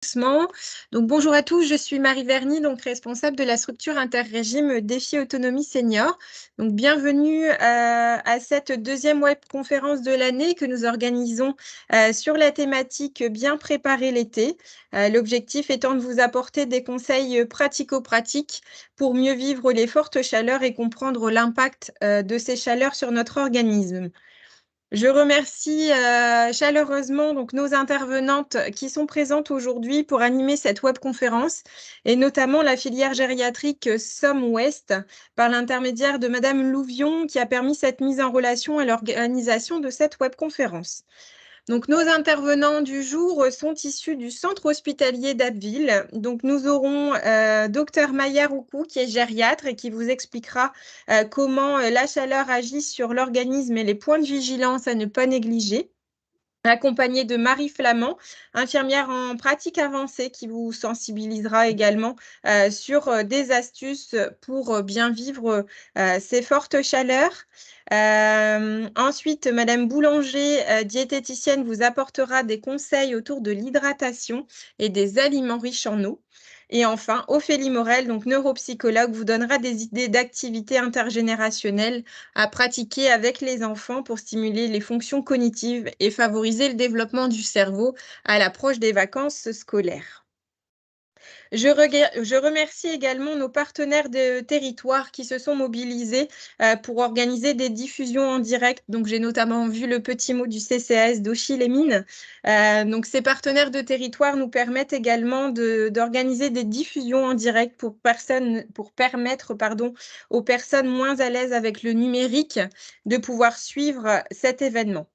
Doucement. Donc, bonjour à tous, je suis Marie Verny, donc responsable de la structure interrégime Défi Autonomie Senior. Donc, bienvenue à cette deuxième webconférence de l'année que nous organisons sur la thématique Bien préparer l'été. L'objectif étant de vous apporter des conseils pratico-pratiques pour mieux vivre les fortes chaleurs et comprendre l'impact de ces chaleurs sur notre organisme. Je remercie chaleureusement donc, nos intervenantes qui sont présentes aujourd'hui pour animer cette webconférence et notamment la filière gériatrique Somme-Ouest par l'intermédiaire de Madame Louvion qui a permis cette mise en relation et l'organisation de cette webconférence. Donc, nos intervenants du jour sont issus du centre hospitalier d'Abbeville. Donc, nous aurons Dr Maya Roukou, qui est gériatre et qui vous expliquera comment la chaleur agit sur l'organisme et les points de vigilance à ne pas négliger. Accompagnée de Marie Flamand, infirmière en pratique avancée, qui vous sensibilisera également sur des astuces pour bien vivre ces fortes chaleurs. Ensuite, Madame Boulanger, diététicienne, vous apportera des conseils autour de l'hydratation et des aliments riches en eau. Et enfin, Ophélie Morel, donc neuropsychologue, vous donnera des idées d'activités intergénérationnelles à pratiquer avec les enfants pour stimuler les fonctions cognitives et favoriser le développement du cerveau à l'approche des vacances scolaires. Je remercie également nos partenaires de territoire qui se sont mobilisés pour organiser des diffusions en direct. Donc, j'ai notamment vu le petit mot du CCAS d'Auchy-les-Mines. Donc, ces partenaires de territoire nous permettent également d'organiser des diffusions en direct pour permettre aux personnes moins à l'aise avec le numérique de pouvoir suivre cet événement.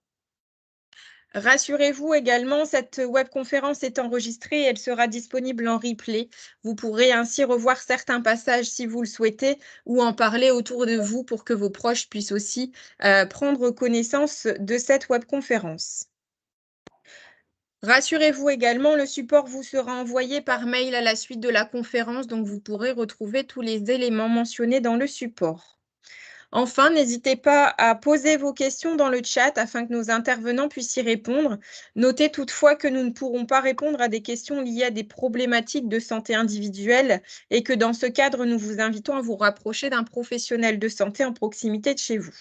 Rassurez-vous également, cette webconférence est enregistrée et elle sera disponible en replay. Vous pourrez ainsi revoir certains passages si vous le souhaitez ou en parler autour de vous pour que vos proches puissent aussi prendre connaissance de cette webconférence. Rassurez-vous également, le support vous sera envoyé par mail à la suite de la conférence, donc vous pourrez retrouver tous les éléments mentionnés dans le support. Enfin, n'hésitez pas à poser vos questions dans le chat afin que nos intervenants puissent y répondre. Notez toutefois que nous ne pourrons pas répondre à des questions liées à des problématiques de santé individuelle et que dans ce cadre, nous vous invitons à vous rapprocher d'un professionnel de santé en proximité de chez vous.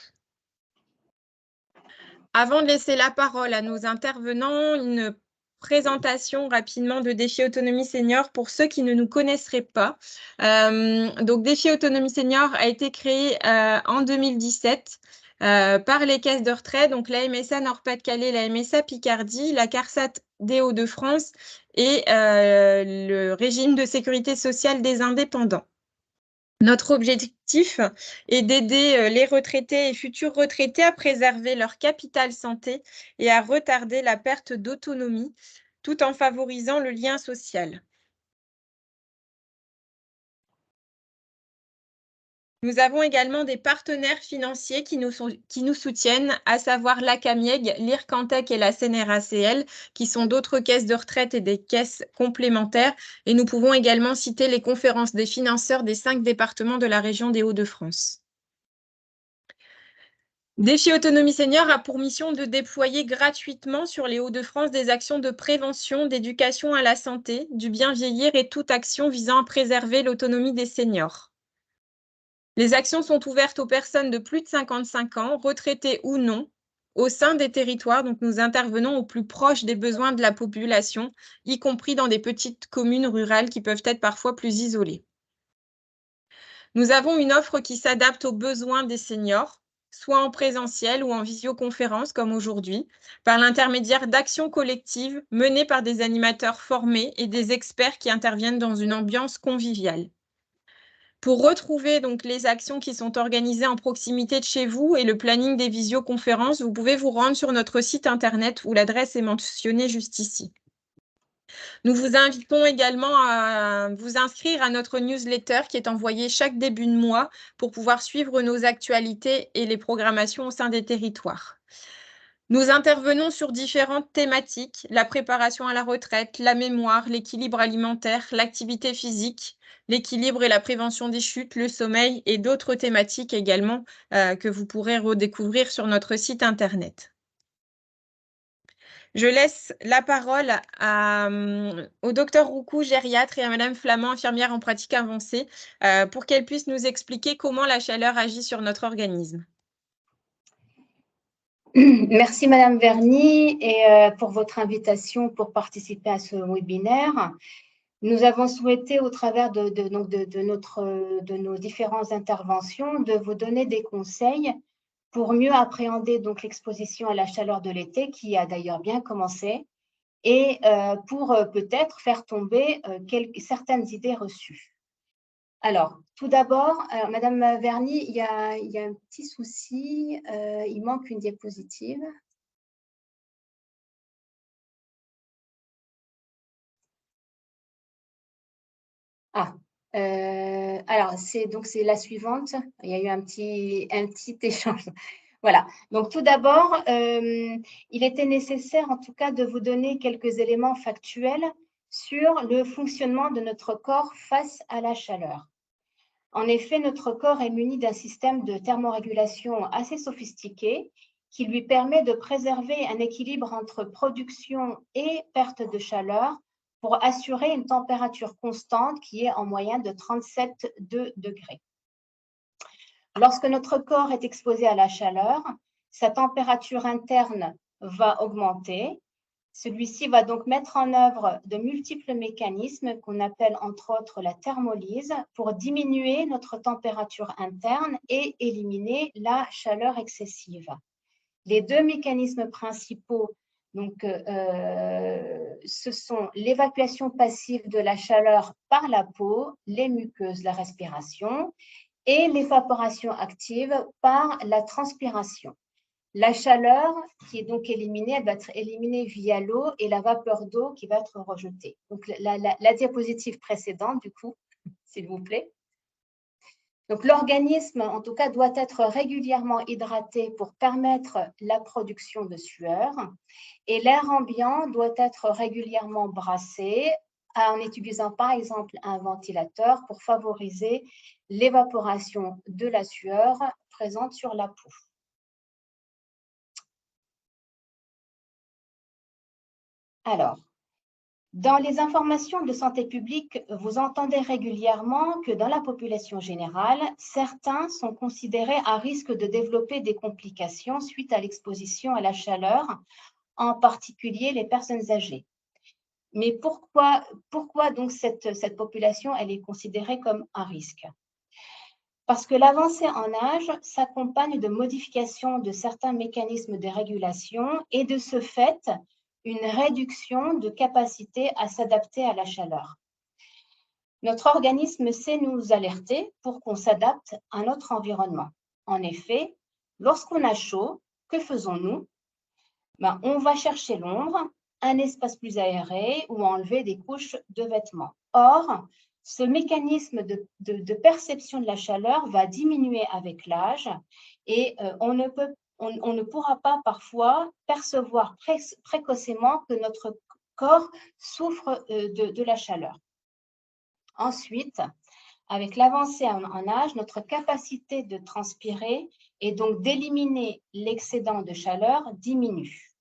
Avant de laisser la parole à nos intervenants, une présentation rapidement de Défi Autonomie Senior pour ceux qui ne nous connaisseraient pas. Donc, Défi Autonomie Senior a été créé en 2017 par les caisses de retraite, donc la MSA Nord-Pas-de-Calais, la MSA Picardie, la CARSAT des Hauts-de-France et le régime de sécurité sociale des indépendants. Notre objectif est d'aider les retraités et futurs retraités à préserver leur capital santé et à retarder la perte d'autonomie, tout en favorisant le lien social. Nous avons également des partenaires financiers qui nous soutiennent, à savoir la CAMIEG, l'IRCANTEC et la CNRACL, qui sont d'autres caisses de retraite et des caisses complémentaires. Et nous pouvons également citer les conférences des financeurs des 5 départements de la région des Hauts-de-France. Défi Autonomie Senior a pour mission de déployer gratuitement sur les Hauts-de-France des actions de prévention, d'éducation à la santé, du bien vieillir et toute action visant à préserver l'autonomie des seniors. Les actions sont ouvertes aux personnes de plus de 55 ans, retraitées ou non, au sein des territoires. Donc, nous intervenons au plus proche des besoins de la population, y compris dans des petites communes rurales qui peuvent être parfois plus isolées. Nous avons une offre qui s'adapte aux besoins des seniors, soit en présentiel ou en visioconférence comme aujourd'hui, par l'intermédiaire d'actions collectives menées par des animateurs formés et des experts qui interviennent dans une ambiance conviviale. Pour retrouver donc les actions qui sont organisées en proximité de chez vous et le planning des visioconférences, vous pouvez vous rendre sur notre site internet où l'adresse est mentionnée juste ici. Nous vous invitons également à vous inscrire à notre newsletter qui est envoyée chaque début de mois pour pouvoir suivre nos actualités et les programmations au sein des territoires. Nous intervenons sur différentes thématiques, la préparation à la retraite, la mémoire, l'équilibre alimentaire, l'activité physique, l'équilibre et la prévention des chutes, le sommeil et d'autres thématiques également que vous pourrez redécouvrir sur notre site internet. Je laisse la parole au docteur Roucou, gériatre, et à Madame Flamand, infirmière en pratique avancée, pour qu'elles puissent nous expliquer comment la chaleur agit sur notre organisme. Merci Madame Verny et pour votre invitation pour participer à ce webinaire. Nous avons souhaité, au travers de nos différentes interventions, de vous donner des conseils pour mieux appréhender donc l'exposition à la chaleur de l'été, qui a d'ailleurs bien commencé, et pour peut-être faire tomber certaines idées reçues. Alors, tout d'abord, Madame Verny, il y a un petit souci, il manque une diapositive. Alors, c'est la suivante. Il y a eu un petit échange. Voilà. Donc, tout d'abord, il était nécessaire, en tout cas, de vous donner quelques éléments factuels sur le fonctionnement de notre corps face à la chaleur. En effet, notre corps est muni d'un système de thermorégulation assez sophistiqué qui lui permet de préserver un équilibre entre production et perte de chaleur pour assurer une température constante qui est en moyenne de 37,2 degrés. Lorsque notre corps est exposé à la chaleur, sa température interne va augmenter. Celui-ci va donc mettre en œuvre de multiples mécanismes qu'on appelle entre autres la thermolyse pour diminuer notre température interne et éliminer la chaleur excessive. Les deux mécanismes principaux, donc, ce sont l'évacuation passive de la chaleur par la peau, les muqueuses, la respiration, et l'évaporation active par la transpiration. La chaleur qui est donc éliminée, elle va être éliminée via l'eau et la vapeur d'eau qui va être rejetée. Donc, la diapositive précédente, du coup, s'il vous plaît. Donc, l'organisme, en tout cas, doit être régulièrement hydraté pour permettre la production de sueur. Et l'air ambiant doit être régulièrement brassé en utilisant, par exemple, un ventilateur pour favoriser l'évaporation de la sueur présente sur la peau. Alors, dans les informations de santé publique, vous entendez régulièrement que dans la population générale, certains sont considérés à risque de développer des complications suite à l'exposition à la chaleur, en particulier les personnes âgées. Mais pourquoi donc cette population elle est considérée comme un risque? Parce que l'avancée en âge s'accompagne de modifications de certains mécanismes de régulation et de ce fait, une réduction de capacité à s'adapter à la chaleur. Notre organisme sait nous alerter pour qu'on s'adapte à notre environnement. En effet, lorsqu'on a chaud, que faisons-nous? On va chercher l'ombre, un espace plus aéré ou enlever des couches de vêtements. Or, ce mécanisme de perception de la chaleur va diminuer avec l'âge et on ne pourra pas parfois percevoir précocement que notre corps souffre de la chaleur. Ensuite, avec l'avancée en âge, notre capacité de transpirer et donc d'éliminer l'excédent de chaleur diminue.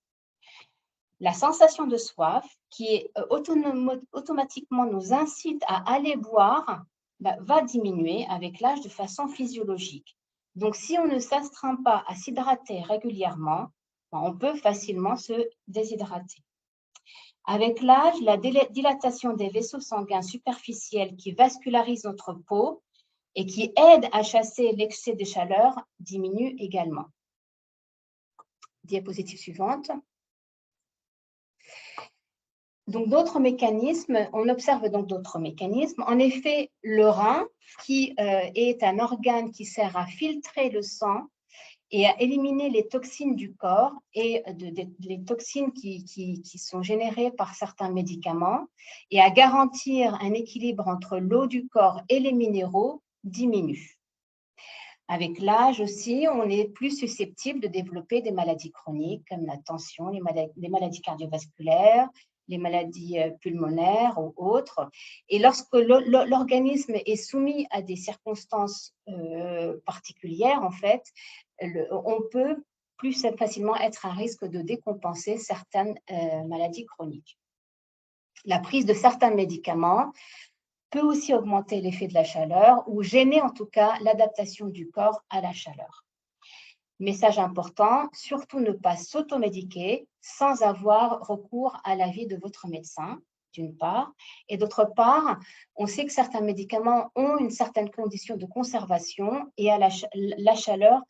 La sensation de soif, qui automatiquement nous incite à aller boire, va diminuer avec l'âge de façon physiologique. Donc, si on ne s'astreint pas à s'hydrater régulièrement, on peut facilement se déshydrater. Avec l'âge, la dilatation des vaisseaux sanguins superficiels qui vascularisent notre peau et qui aident à chasser l'excès de chaleur diminue également. Diapositive suivante. Donc, d'autres mécanismes, on observe donc d'autres mécanismes. En effet, le rein, qui est un organe qui sert à filtrer le sang et à éliminer les toxines du corps et les toxines qui sont générées par certains médicaments et à garantir un équilibre entre l'eau du corps et les minéraux, diminue. Avec l'âge aussi, on est plus susceptible de développer des maladies chroniques comme la tension, les maladies cardiovasculaires, les maladies pulmonaires ou autres. Et lorsque l'organisme est soumis à des circonstances particulières, en fait, on peut plus facilement être à risque de décompenser certaines maladies chroniques. La prise de certains médicaments peut aussi augmenter l'effet de la chaleur ou gêner en tout cas l'adaptation du corps à la chaleur. Message important, surtout ne pas s'automédiquer sans avoir recours à l'avis de votre médecin, d'une part. Et d'autre part, on sait que certains médicaments ont une certaine condition de conservation et à la chaleur,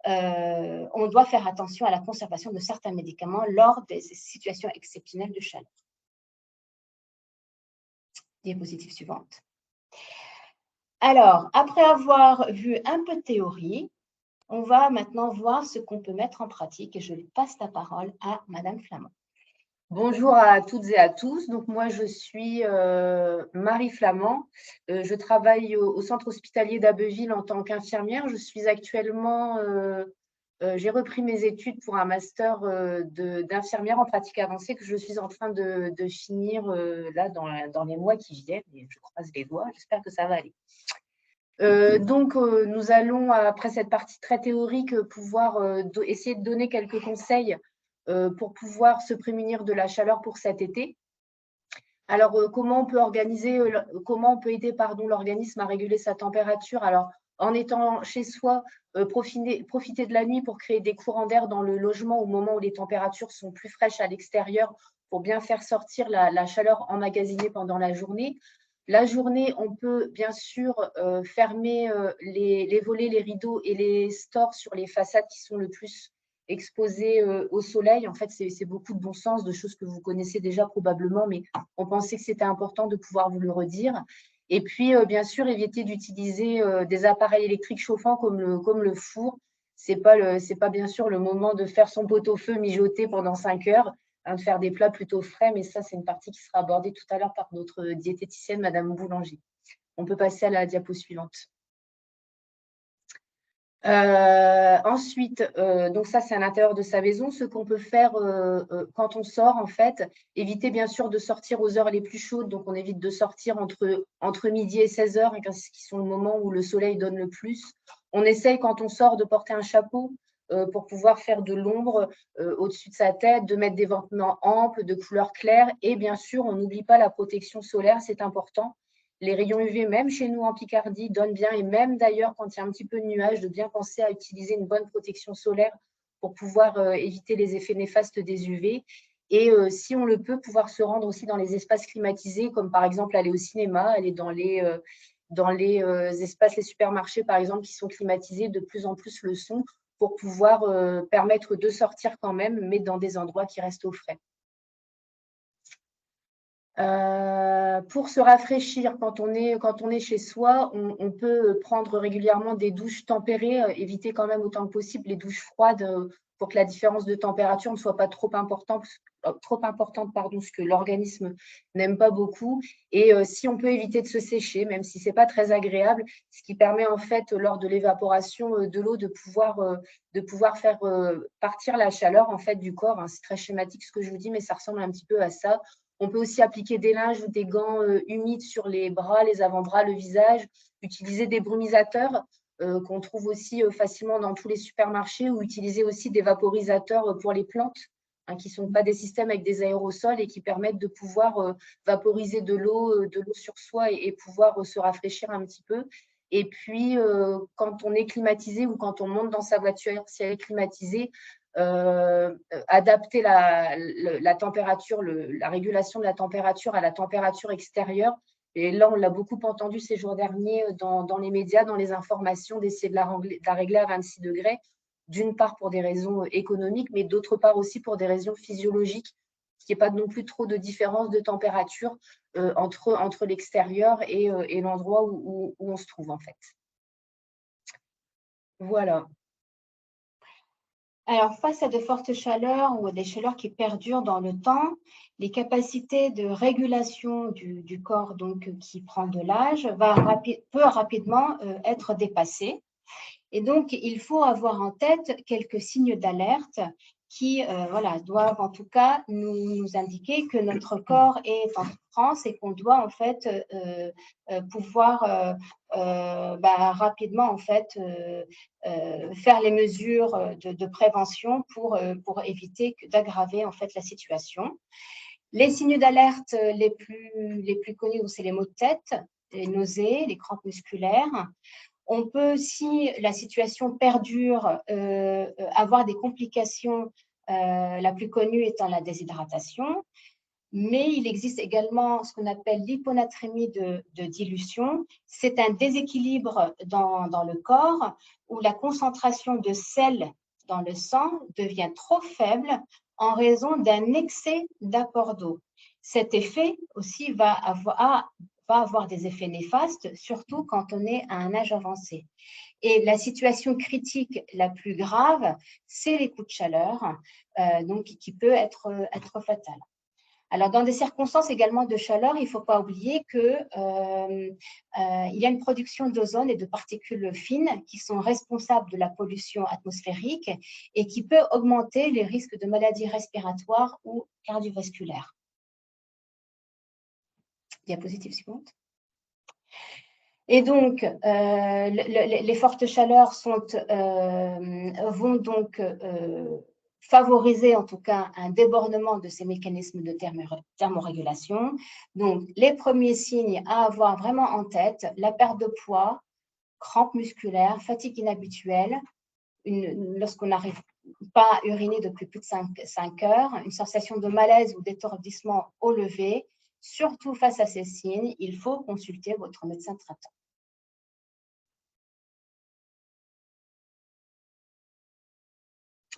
on doit faire attention à la conservation de certains médicaments lors des situations exceptionnelles de chaleur. Diapositive suivante. Alors, après avoir vu un peu de théorie, on va maintenant voir ce qu'on peut mettre en pratique et je passe la parole à Madame Flamand. Bonjour à toutes et à tous. Donc moi, je suis Marie Flamand. Je travaille au centre hospitalier d'Abbeville en tant qu'infirmière. Je suis actuellement, j'ai repris mes études pour un master d'infirmière en pratique avancée que je suis en train de finir là dans les mois qui viennent. Et je croise les doigts. J'espère que ça va aller. Donc, nous allons, après cette partie très théorique, pouvoir essayer de donner quelques conseils pour pouvoir se prémunir de la chaleur pour cet été. Alors, comment on peut aider l'organisme à réguler sa température? Alors, en étant chez soi, profiter de la nuit pour créer des courants d'air dans le logement au moment où les températures sont plus fraîches à l'extérieur pour bien faire sortir la chaleur emmagasinée pendant la journée. La journée, on peut bien sûr fermer les volets, les rideaux et les stores sur les façades qui sont le plus exposées au soleil. En fait, c'est beaucoup de bon sens, de choses que vous connaissez déjà probablement, mais on pensait que c'était important de pouvoir vous le redire. Et puis, bien sûr, éviter d'utiliser des appareils électriques chauffants comme le four. Ce n'est pas bien sûr le moment de faire son pot-au-feu mijoter pendant 5 heures. De faire des plats plutôt frais, mais ça, c'est une partie qui sera abordée tout à l'heure par notre diététicienne, Madame Boulanger. On peut passer à la diapo suivante. Ensuite, donc ça, c'est à l'intérieur de sa maison. Ce qu'on peut faire quand on sort, en fait, éviter bien sûr de sortir aux heures les plus chaudes. Donc, on évite de sortir entre midi et 16 heures, qui sont le moment où le soleil donne le plus. On essaye, quand on sort, de porter un chapeau pour pouvoir faire de l'ombre au-dessus de sa tête, de mettre des vêtements amples, de couleur claire. Et bien sûr, on n'oublie pas la protection solaire, c'est important. Les rayons UV, même chez nous en Picardie, donnent bien. Et même d'ailleurs, quand il y a un petit peu de nuages, de bien penser à utiliser une bonne protection solaire pour pouvoir éviter les effets néfastes des UV. Et si on le peut, pouvoir se rendre aussi dans les espaces climatisés, comme par exemple aller au cinéma, aller dans les espaces, les supermarchés, par exemple, qui sont climatisés, de plus en plus le sont, pour pouvoir permettre de sortir quand même, mais dans des endroits qui restent au frais. Pour se rafraîchir, quand on est chez soi, on peut prendre régulièrement des douches tempérées, éviter quand même autant que possible les douches froides pour que la différence de température ne soit pas trop importante, ce que l'organisme n'aime pas beaucoup. Et si on peut éviter de se sécher, même si ce n'est pas très agréable, ce qui permet en fait, lors de l'évaporation de l'eau, de pouvoir faire partir la chaleur en fait, du corps. C'est très schématique ce que je vous dis, mais ça ressemble un petit peu à ça. On peut aussi appliquer des linges ou des gants humides sur les bras, les avant-bras, le visage, utiliser des brumisateurs qu'on trouve aussi facilement dans tous les supermarchés, ou utiliser aussi des vaporisateurs pour les plantes, qui ne sont pas des systèmes avec des aérosols et qui permettent de pouvoir vaporiser de l'eau sur soi et pouvoir se rafraîchir un petit peu. Et puis, quand on est climatisé ou quand on monte dans sa voiture, si elle est climatisée, adapter la température, la régulation de la température à la température extérieure. Et là, on l'a beaucoup entendu ces jours derniers dans les médias, dans les informations, d'essayer de la régler à 26 degrés, d'une part pour des raisons économiques, mais d'autre part aussi pour des raisons physiologiques, qu'il n'y ait pas non plus trop de différence de température entre l'extérieur et l'endroit où on se trouve en fait. Voilà. Alors, face à de fortes chaleurs ou à des chaleurs qui perdurent dans le temps, les capacités de régulation du corps donc, qui prend de l'âge peut rapidement être dépassées. Et donc, il faut avoir en tête quelques signes d'alerte qui voilà, doivent en tout cas nous indiquer que notre corps est en souffrance et qu'on doit en fait pouvoir rapidement en fait faire les mesures de prévention pour éviter d'aggraver en fait la situation. Les signes d'alerte les plus connus, c'est les maux de tête, les nausées, les crampes musculaires. On peut, si la situation perdure, avoir des complications, la plus connue étant la déshydratation. Mais il existe également ce qu'on appelle l'hyponatrémie de dilution. C'est un déséquilibre dans le corps où la concentration de sel dans le sang devient trop faible en raison d'un excès d'apport d'eau. Cet effet aussi va avoir des effets néfastes, surtout quand on est à un âge avancé. Et la situation critique la plus grave, c'est les coups de chaleur, donc qui peut être fatale. Alors, dans des circonstances également de chaleur, il ne faut pas oublier qu'il y a une production d'ozone et de particules fines qui sont responsables de la pollution atmosphérique et qui peut augmenter les risques de maladies respiratoires ou cardiovasculaires. Diapositive suivante. Et donc, les fortes chaleurs vont donc favoriser en tout cas un débordement de ces mécanismes de thermorégulation. Donc, les premiers signes à avoir vraiment en tête, la perte de poids, crampes musculaires, fatigue inhabituelle, lorsqu'on n'arrive pas à uriner depuis plus de 5 heures, une sensation de malaise ou d'étourdissement au lever. Surtout face à ces signes, il faut consulter votre médecin traitant.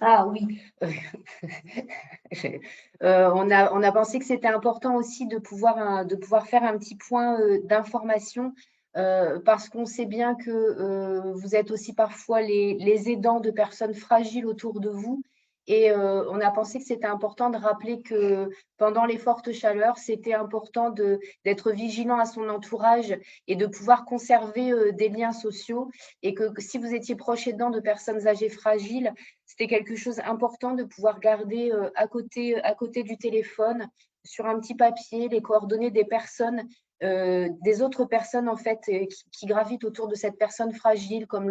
Ah oui, on a pensé que c'était important aussi de pouvoir faire un petit point d'information parce qu'on sait bien que vous êtes aussi parfois les aidants de personnes fragiles autour de vous. Et on a pensé que c'était important de rappeler que pendant les fortes chaleurs, c'était important d'être vigilant à son entourage et de pouvoir conserver des liens sociaux. Et que si vous étiez proche aidant de personnes âgées fragiles, c'était quelque chose d'important de pouvoir garder à côté du téléphone, sur un petit papier, les coordonnées des personnes, des autres personnes en fait qui gravitent autour de cette personne fragile, comme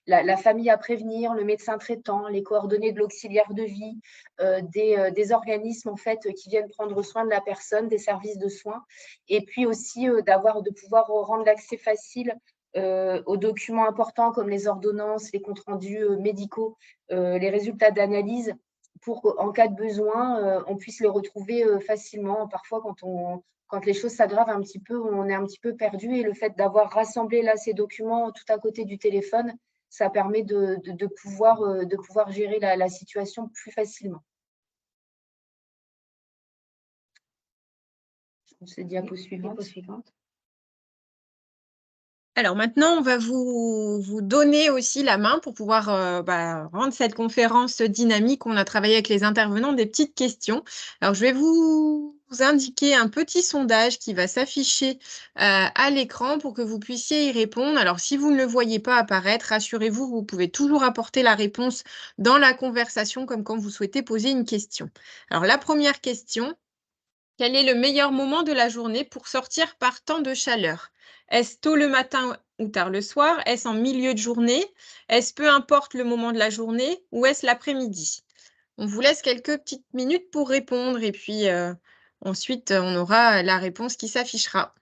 la famille à prévenir, le médecin traitant, les coordonnées de l'auxiliaire de vie, des organismes en fait qui viennent prendre soin de la personne, des services de soins, et puis aussi de pouvoir rendre l'accès facile aux documents importants comme les ordonnances, les comptes rendus médicaux, les résultats d'analyse, pour qu'en cas de besoin, on puisse les retrouver facilement. Parfois, quand les choses s'aggravent un petit peu, on est un petit peu perdu, et le fait d'avoir rassemblé là ces documents tout à côté du téléphone, ça permet de pouvoir gérer la situation plus facilement. C'est diapo suivante. Alors maintenant, on va vous donner aussi la main pour pouvoir rendre cette conférence dynamique. On a travaillé avec les intervenants des petites questions. Alors, je vais vous indiquer un petit sondage qui va s'afficher à l'écran pour que vous puissiez y répondre. Alors, si vous ne le voyez pas apparaître, rassurez-vous, vous pouvez toujours apporter la réponse dans la conversation, comme quand vous souhaitez poser une question. Alors, la première question: quel est le meilleur moment de la journée pour sortir par temps de chaleur? Est-ce tôt le matin ou tard le soir? Est-ce en milieu de journée? Est-ce peu importe le moment de la journée ou est-ce l'après-midi? On vous laisse quelques petites minutes pour répondre et puis ensuite on aura la réponse qui s'affichera.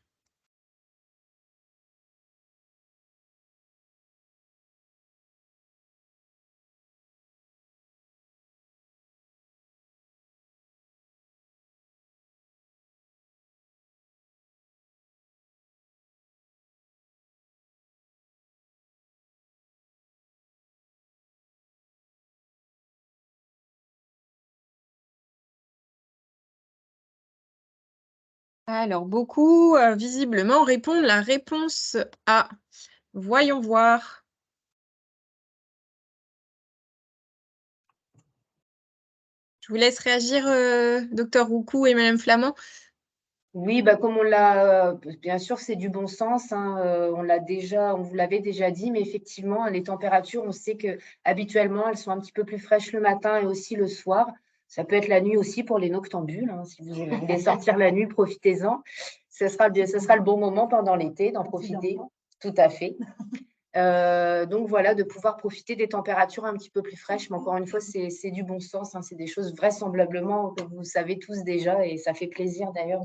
Alors, beaucoup visiblement répondent la réponse A. Voyons voir. Je vous laisse réagir, Docteur Roucou et Madame Flamand. Oui, bah, comme on l'a, bien sûr, c'est du bon sens, hein, on vous l'avait déjà dit, mais effectivement, les températures, on sait que habituellement, elles sont un petit peu plus fraîches le matin et aussi le soir. Ça peut être la nuit aussi pour les noctambules, hein, si vous voulez sortir la nuit, profitez-en. Ce sera le bon moment pendant l'été d'en profiter. Tout à fait. Donc voilà, de pouvoir profiter des températures un petit peu plus fraîches. Mais encore une fois, c'est du bon sens, hein, c'est des choses vraisemblablement que vous savez tous déjà et ça fait plaisir d'ailleurs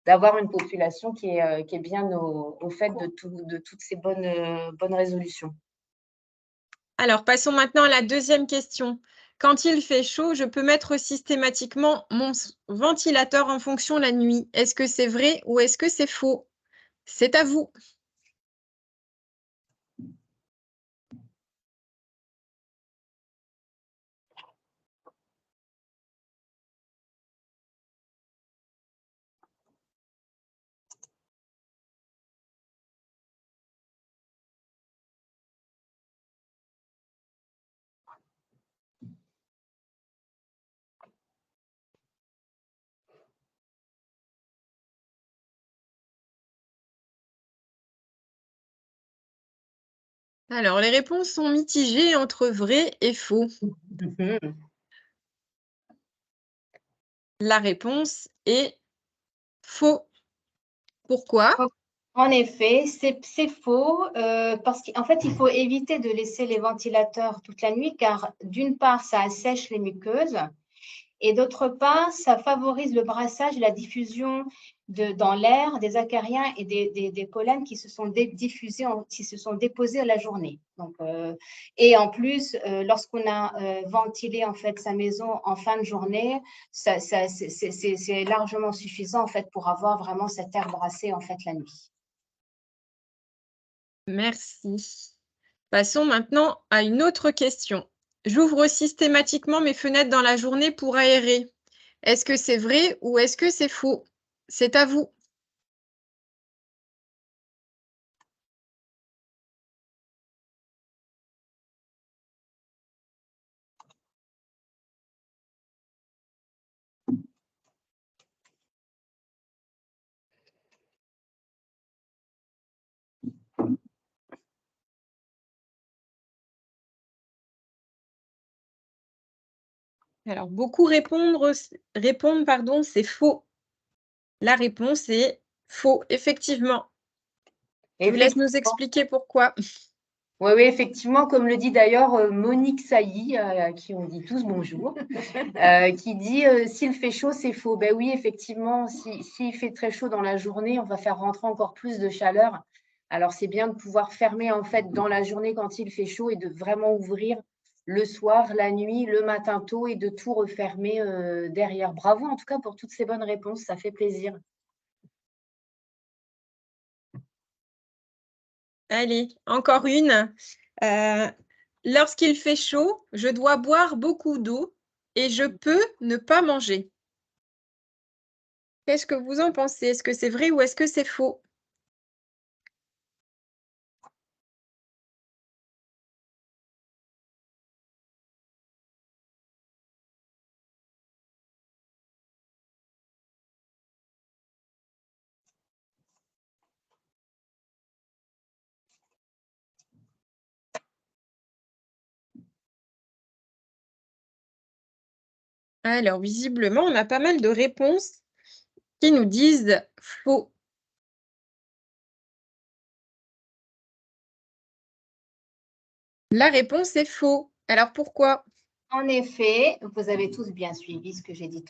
d'avoir une population qui est bien au fait de toutes ces bonnes résolutions. Alors, passons maintenant à la deuxième question. Quand il fait chaud, je peux mettre systématiquement mon ventilateur en fonction la nuit. Est-ce que c'est vrai ou est-ce que c'est faux? C'est à vous. Alors, les réponses sont mitigées entre vrai et faux. La réponse est faux. Pourquoi? En effet, c'est faux parce qu'en fait, il faut éviter de laisser les ventilateurs toute la nuit car d'une part, ça assèche les muqueuses et d'autre part, ça favorise le brassage et la diffusion dans l'air des acariens et des pollens qui se sont diffusés, qui se sont déposés à la journée. Donc, et en plus, lorsqu'on a ventilé en fait sa maison en fin de journée, c'est largement suffisant en fait pour avoir vraiment cet air brassé en fait la nuit. Merci. Passons maintenant à une autre question. J'ouvre systématiquement mes fenêtres dans la journée pour aérer. Est-ce que c'est vrai ou est-ce que c'est faux? C'est à vous. Alors, beaucoup répondent, pardon, c'est faux. La réponse est faux, effectivement. Je vous laisse nous expliquer pourquoi. Oui, oui, effectivement, comme le dit d'ailleurs Monique Sailly, à qui on dit tous bonjour, qui dit s'il fait chaud, c'est faux. Ben oui, effectivement, s'il fait très chaud dans la journée, on va faire rentrer encore plus de chaleur. Alors, c'est bien de pouvoir fermer en fait dans la journée quand il fait chaud et de vraiment ouvrir le soir, la nuit, le matin tôt et de tout refermer derrière. Bravo en tout cas pour toutes ces bonnes réponses, ça fait plaisir. Allez, encore une. Lorsqu'il fait chaud, je dois boire beaucoup d'eau et je peux ne pas manger. Qu'est-ce que vous en pensez? Est-ce que c'est vrai ou est-ce que c'est faux? Alors, visiblement, on a pas mal de réponses qui nous disent faux. La réponse est faux. Alors, pourquoi? En effet, vous avez tous bien suivi ce que j'ai dit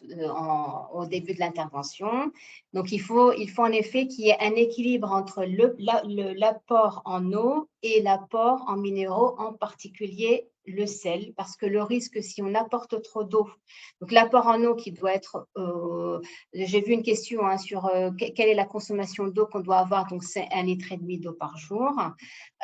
au début de l'intervention. Donc, il faut en effet qu'il y ait un équilibre entre l'apport en eau et l'apport en minéraux, en particulier le sel, parce que le risque, si on apporte trop d'eau, donc l'apport en eau qui doit être, j'ai vu une question hein, sur quelle est la consommation d'eau qu'on doit avoir, donc c'est 1,5 litre d'eau par jour,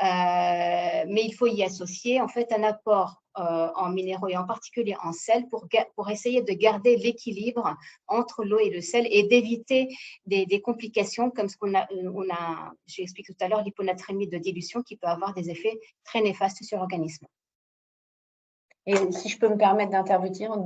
mais il faut y associer en fait un apport en minéraux et en particulier en sel pour essayer de garder l'équilibre entre l'eau et le sel et d'éviter des complications comme ce qu'on a, j'ai expliqué tout à l'heure, l'hyponatrémie de dilution qui peut avoir des effets très néfastes sur l'organisme. Et si je peux me permettre d'intervenir,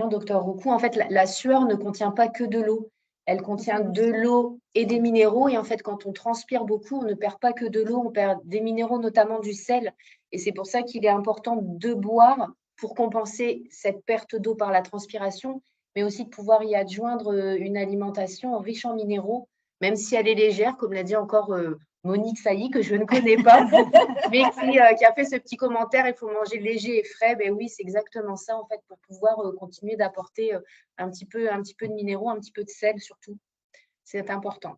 docteur Roucou, en fait, la sueur ne contient pas que de l'eau. Elle contient de l'eau et des minéraux. Et en fait, quand on transpire beaucoup, on ne perd pas que de l'eau, on perd des minéraux, notamment du sel. Et c'est pour ça qu'il est important de boire pour compenser cette perte d'eau par la transpiration, mais aussi de pouvoir y adjoindre une alimentation riche en minéraux, même si elle est légère, comme l'a dit encore Monique Sailly, que je ne connais pas, mais qui a fait ce petit commentaire, il faut manger léger et frais. Ben oui, c'est exactement ça, en fait, pour pouvoir continuer d'apporter un petit peu de minéraux, un petit peu de sel surtout. C'est important.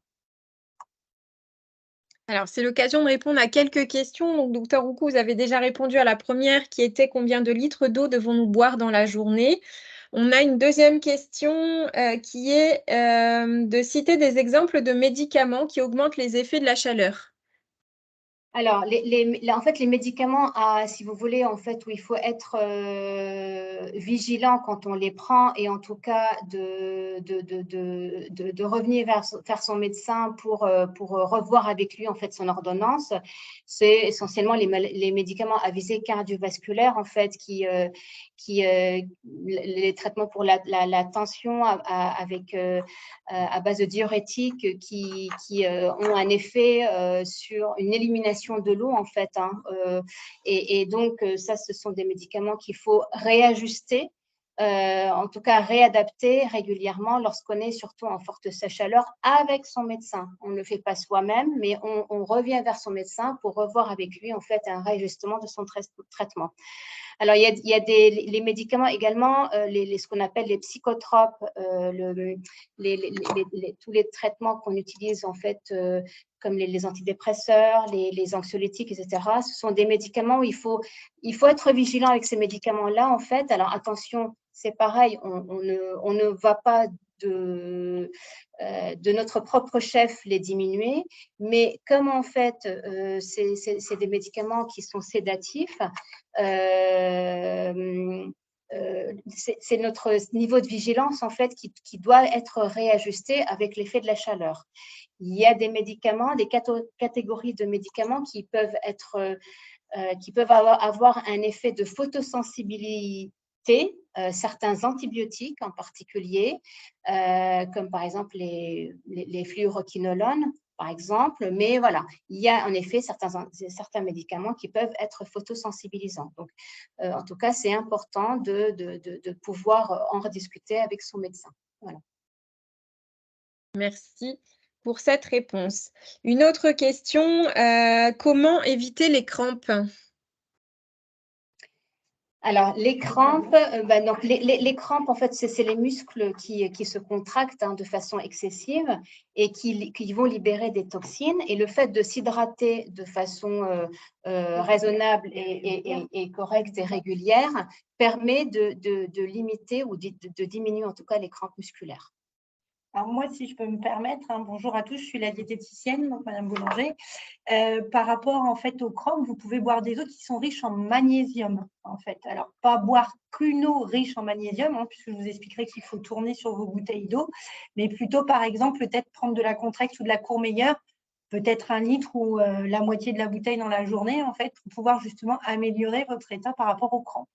Alors, c'est l'occasion de répondre à quelques questions. Donc, docteur Roucou, vous avez déjà répondu à la première qui était combien de litres d'eau devons-nous boire dans la journée? On a une deuxième question qui est de citer des exemples de médicaments qui augmentent les effets de la chaleur. Alors, en fait, les médicaments, si vous voulez, en fait, où il faut être vigilant quand on les prend et en tout cas de revenir vers son médecin pour revoir avec lui en fait son ordonnance, c'est essentiellement les médicaments à visée cardiovasculaire en fait les traitements pour la tension avec à base de diurétiques qui ont un effet sur une élimination de l'eau en fait. Et donc, ça, ce sont des médicaments qu'il faut réajuster, en tout cas réadapter régulièrement lorsqu'on est surtout en forte chaleur avec son médecin. On ne le fait pas soi-même, mais on revient vers son médecin pour revoir avec lui en fait un réajustement de son traitement. Alors, il y a les médicaments également, ce qu'on appelle les psychotropes, tous les traitements qu'on utilise en fait, comme les antidépresseurs, les anxiolytiques, etc. Ce sont des médicaments où il faut être vigilant avec ces médicaments-là, en fait. Alors, attention, c'est pareil, on ne va pas de notre propre chef les diminuer, mais comme en fait, c'est des médicaments qui sont sédatifs, c'est notre niveau de vigilance en fait qui doit être réajusté avec l'effet de la chaleur. Il y a des médicaments, des catégories de médicaments qui peuvent avoir un effet de photosensibilité, certains antibiotiques en particulier, comme par exemple les fluoroquinolones, par exemple, mais voilà, il y a en effet certains médicaments qui peuvent être photosensibilisants. Donc, en tout cas, c'est important de pouvoir en rediscuter avec son médecin. Voilà. Merci pour cette réponse. Une autre question, comment éviter les crampes? Alors, les crampes, donc les crampes, en fait, c'est les muscles qui se contractent de façon excessive et qui vont libérer des toxines. Et le fait de s'hydrater de façon raisonnable et correcte et régulière permet de limiter ou de diminuer en tout cas les crampes musculaires. Alors moi, si je peux me permettre, bonjour à tous, je suis la diététicienne, donc Madame Boulanger. Par rapport en fait aux crampes, vous pouvez boire des eaux qui sont riches en magnésium en fait. Alors pas boire qu'une eau riche en magnésium, puisque je vous expliquerai qu'il faut tourner sur vos bouteilles d'eau, mais plutôt par exemple peut-être prendre de la Contrex ou de la Courmayeur, peut-être 1 litre ou la moitié de la bouteille dans la journée en fait, pour pouvoir justement améliorer votre état par rapport aux crampes.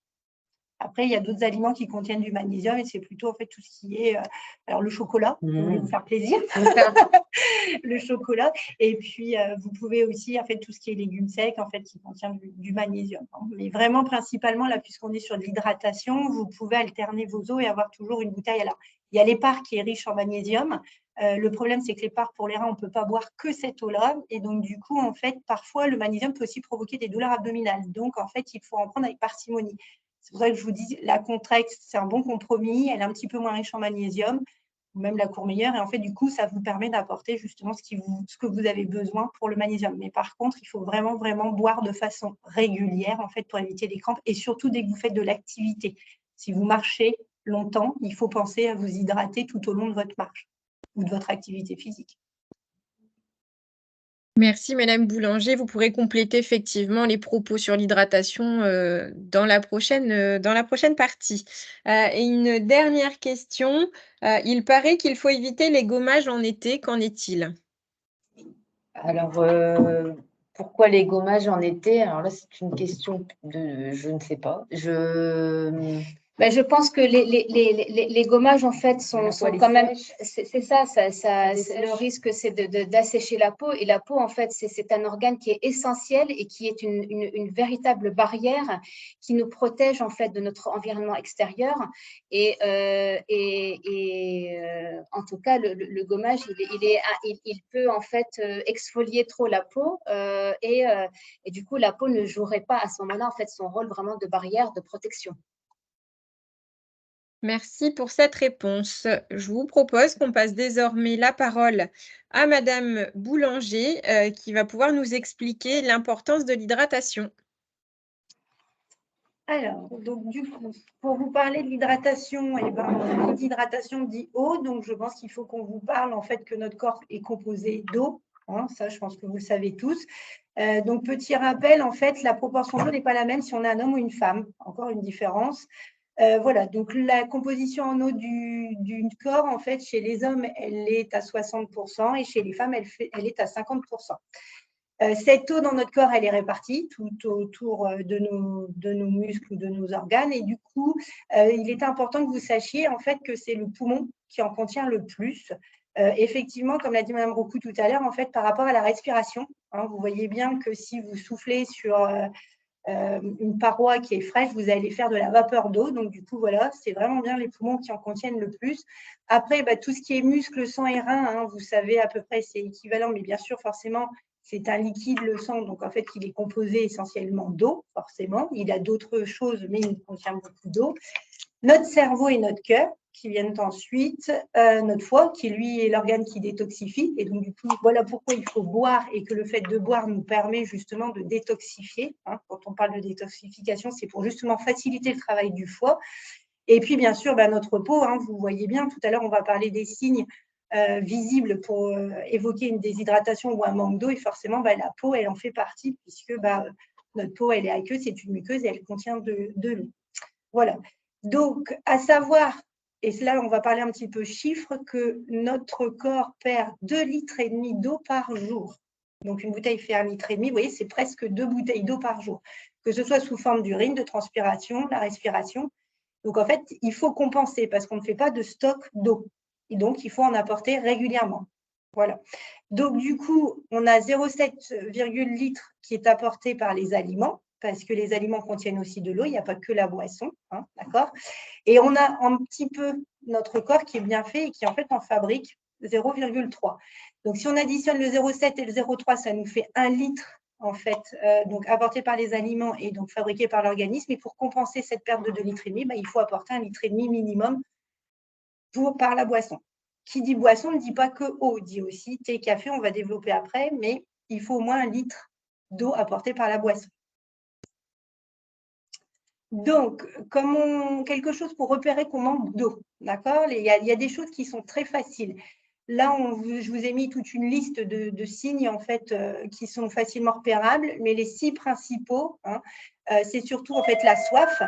Après, il y a d'autres aliments qui contiennent du magnésium et c'est plutôt en fait tout ce qui est alors le chocolat, vous voulez vous faire plaisir, le chocolat. Et puis vous pouvez aussi en fait tout ce qui est légumes secs en fait qui contient du magnésium. Mais vraiment principalement là, puisqu'on est sur de l'hydratation, vous pouvez alterner vos eaux et avoir toujours une bouteille. Alors il y a l'épar qui est riche en magnésium. Le problème, c'est que l'épar pour les reins, on ne peut pas boire que cette eau-là. Et donc, du coup, en fait, parfois, le magnésium peut aussi provoquer des douleurs abdominales. Donc, en fait, il faut en prendre avec parcimonie. C'est pour ça que je vous dis, la Contrex, c'est un bon compromis. Elle est un petit peu moins riche en magnésium, ou même la Courmayeur. Et en fait, du coup, ça vous permet d'apporter justement ce que vous avez besoin pour le magnésium. Mais par contre, il faut vraiment, vraiment boire de façon régulière, en fait, pour éviter les crampes. Et surtout, dès que vous faites de l'activité. Si vous marchez longtemps, il faut penser à vous hydrater tout au long de votre marche ou de votre activité physique. Merci Madame Boulanger. Vous pourrez compléter effectivement les propos sur l'hydratation dans la prochaine partie. Et une dernière question. Il paraît qu'il faut éviter les gommages en été. Qu'en est-il? Alors, pourquoi les gommages en été? Alors là, c'est une question de je ne sais pas. Ben, je pense que les gommages, en fait, sont quand même… C'est ça, le risque, c'est d'assécher la peau. Et la peau, en fait, c'est un organe qui est essentiel et qui est une véritable barrière qui nous protège, en fait, de notre environnement extérieur. Et en tout cas, le gommage, il peut, en fait, exfolier trop la peau. Et du coup, la peau ne jouerait pas à ce moment-là, en fait, son rôle vraiment de barrière, de protection. Merci pour cette réponse. Je vous propose qu'on passe désormais la parole à Madame Boulanger, qui va pouvoir nous expliquer l'importance de l'hydratation. Alors, donc du coup, pour vous parler de l'hydratation, l'hydratation dit eau, donc je pense qu'il faut qu'on vous parle en fait que notre corps est composé d'eau. Hein, ça, je pense que vous le savez tous. Donc, petit rappel, en fait, la proportion d'eau n'est pas la même si on est un homme ou une femme. Encore une différence. Voilà, donc la composition en eau du corps, en fait, chez les hommes, elle est à 60% et chez les femmes, elle est à 50%. Cette eau dans notre corps, elle est répartie tout autour de nos muscles ou de nos organes. Et du coup, il est important que vous sachiez en fait que c'est le poumon qui en contient le plus. Effectivement, comme l'a dit Mme Roucou tout à l'heure, en fait, par rapport à la respiration, hein, vous voyez bien que si vous soufflez sur une paroi qui est fraîche, vous allez faire de la vapeur d'eau. Donc, du coup, voilà, c'est vraiment bien les poumons qui en contiennent le plus. Après, tout ce qui est muscles, sang et reins, hein, vous savez à peu près, c'est équivalent, mais bien sûr, forcément, c'est un liquide, le sang, donc en fait, il est composé essentiellement d'eau, forcément. Il a d'autres choses, mais il contient beaucoup d'eau. Notre cerveau et notre cœur, qui viennent ensuite, notre foie, qui lui est l'organe qui détoxifie. Et donc, du coup, voilà pourquoi il faut boire et que le fait de boire nous permet justement de détoxifier. Hein. Quand on parle de détoxification, c'est pour justement faciliter le travail du foie. Et puis, bien sûr, notre peau, hein, vous voyez bien, tout à l'heure, on va parler des signes visibles pour évoquer une déshydratation ou un manque d'eau. Et forcément, la peau, elle en fait partie, puisque notre peau, elle est aqueuse, c'est une muqueuse et elle contient de l'eau. Voilà. Donc, à savoir, et là, on va parler un petit peu chiffres, que notre corps perd 2,5 litres d'eau par jour. Donc, une bouteille fait 1,5 litre. Vous voyez, c'est presque 2 bouteilles d'eau par jour, que ce soit sous forme d'urine, de transpiration, la respiration. Donc, en fait, il faut compenser parce qu'on ne fait pas de stock d'eau. Et donc, il faut en apporter régulièrement. Voilà. Donc, du coup, on a 0,7 litres qui est apporté par les aliments, parce que les aliments contiennent aussi de l'eau, il n'y a pas que la boisson, hein, d'accord? Et on a un petit peu notre corps qui est bien fait et qui, en fait, en fabrique 0,3. Donc, si on additionne le 0,7 et le 0,3, ça nous fait 1 litre en fait, donc apporté par les aliments et donc fabriqué par l'organisme. Et pour compenser cette perte de 2,5 litres, il faut apporter 1,5 litre minimum par la boisson. Qui dit boisson ne dit pas que eau, dit aussi thé, café, on va développer après, mais il faut au moins 1 litre d'eau apportée par la boisson. Donc, quelque chose pour repérer qu'on manque d'eau, d'accord? Il y a des choses qui sont très faciles. Là, je vous ai mis toute une liste de signes en fait qui sont facilement repérables, mais les 6 principaux, hein, c'est surtout en fait la soif,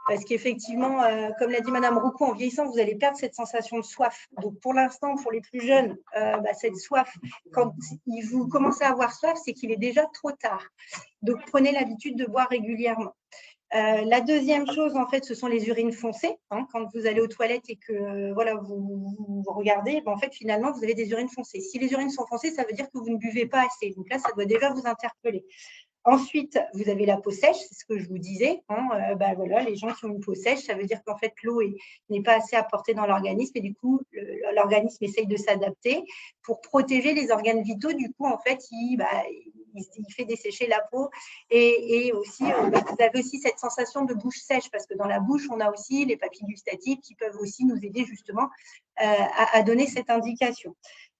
parce qu'effectivement, comme l'a dit Madame Roucou, en vieillissant, vous allez perdre cette sensation de soif. Donc, pour l'instant, pour les plus jeunes, cette soif, quand vous commencez à avoir soif, c'est qu'il est déjà trop tard. Donc, prenez l'habitude de boire régulièrement. La deuxième chose, en fait, ce sont les urines foncées. Hein, quand vous allez aux toilettes et que voilà, vous regardez, en fait, finalement, vous avez des urines foncées. Si les urines sont foncées, ça veut dire que vous ne buvez pas assez. Donc là, ça doit déjà vous interpeller. Ensuite, vous avez la peau sèche, c'est ce que je vous disais. Hein, voilà, les gens qui ont une peau sèche, ça veut dire qu'en fait, l'eau n'est pas assez apportée dans l'organisme et du coup, l'organisme essaye de s'adapter pour protéger les organes vitaux. Du coup, en fait, il fait dessécher la peau et aussi, vous avez aussi cette sensation de bouche sèche parce que dans la bouche, on a aussi les papilles gustatives qui peuvent aussi nous aider justement à donner cette indication.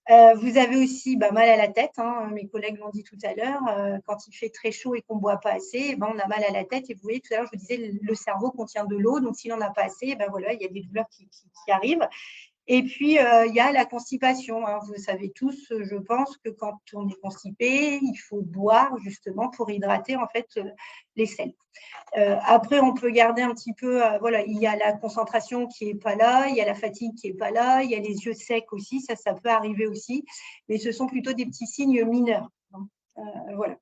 Vous avez aussi mal à la tête, hein, mes collègues l'ont dit tout à l'heure, quand il fait très chaud et qu'on ne boit pas assez, on a mal à la tête et vous voyez tout à l'heure, je vous disais, le cerveau contient de l'eau, donc s'il n'en a pas assez, voilà, il y a des douleurs qui arrivent. Et puis, il y a la constipation. Hein. Vous savez tous, je pense, que quand on est constipé, il faut boire justement pour hydrater en fait les selles. Après, on peut garder un petit peu, voilà, il y a la concentration qui n'est pas là, il y a la fatigue qui n'est pas là, il y a les yeux secs aussi, ça peut arriver aussi, mais ce sont plutôt des petits signes mineurs. Voilà.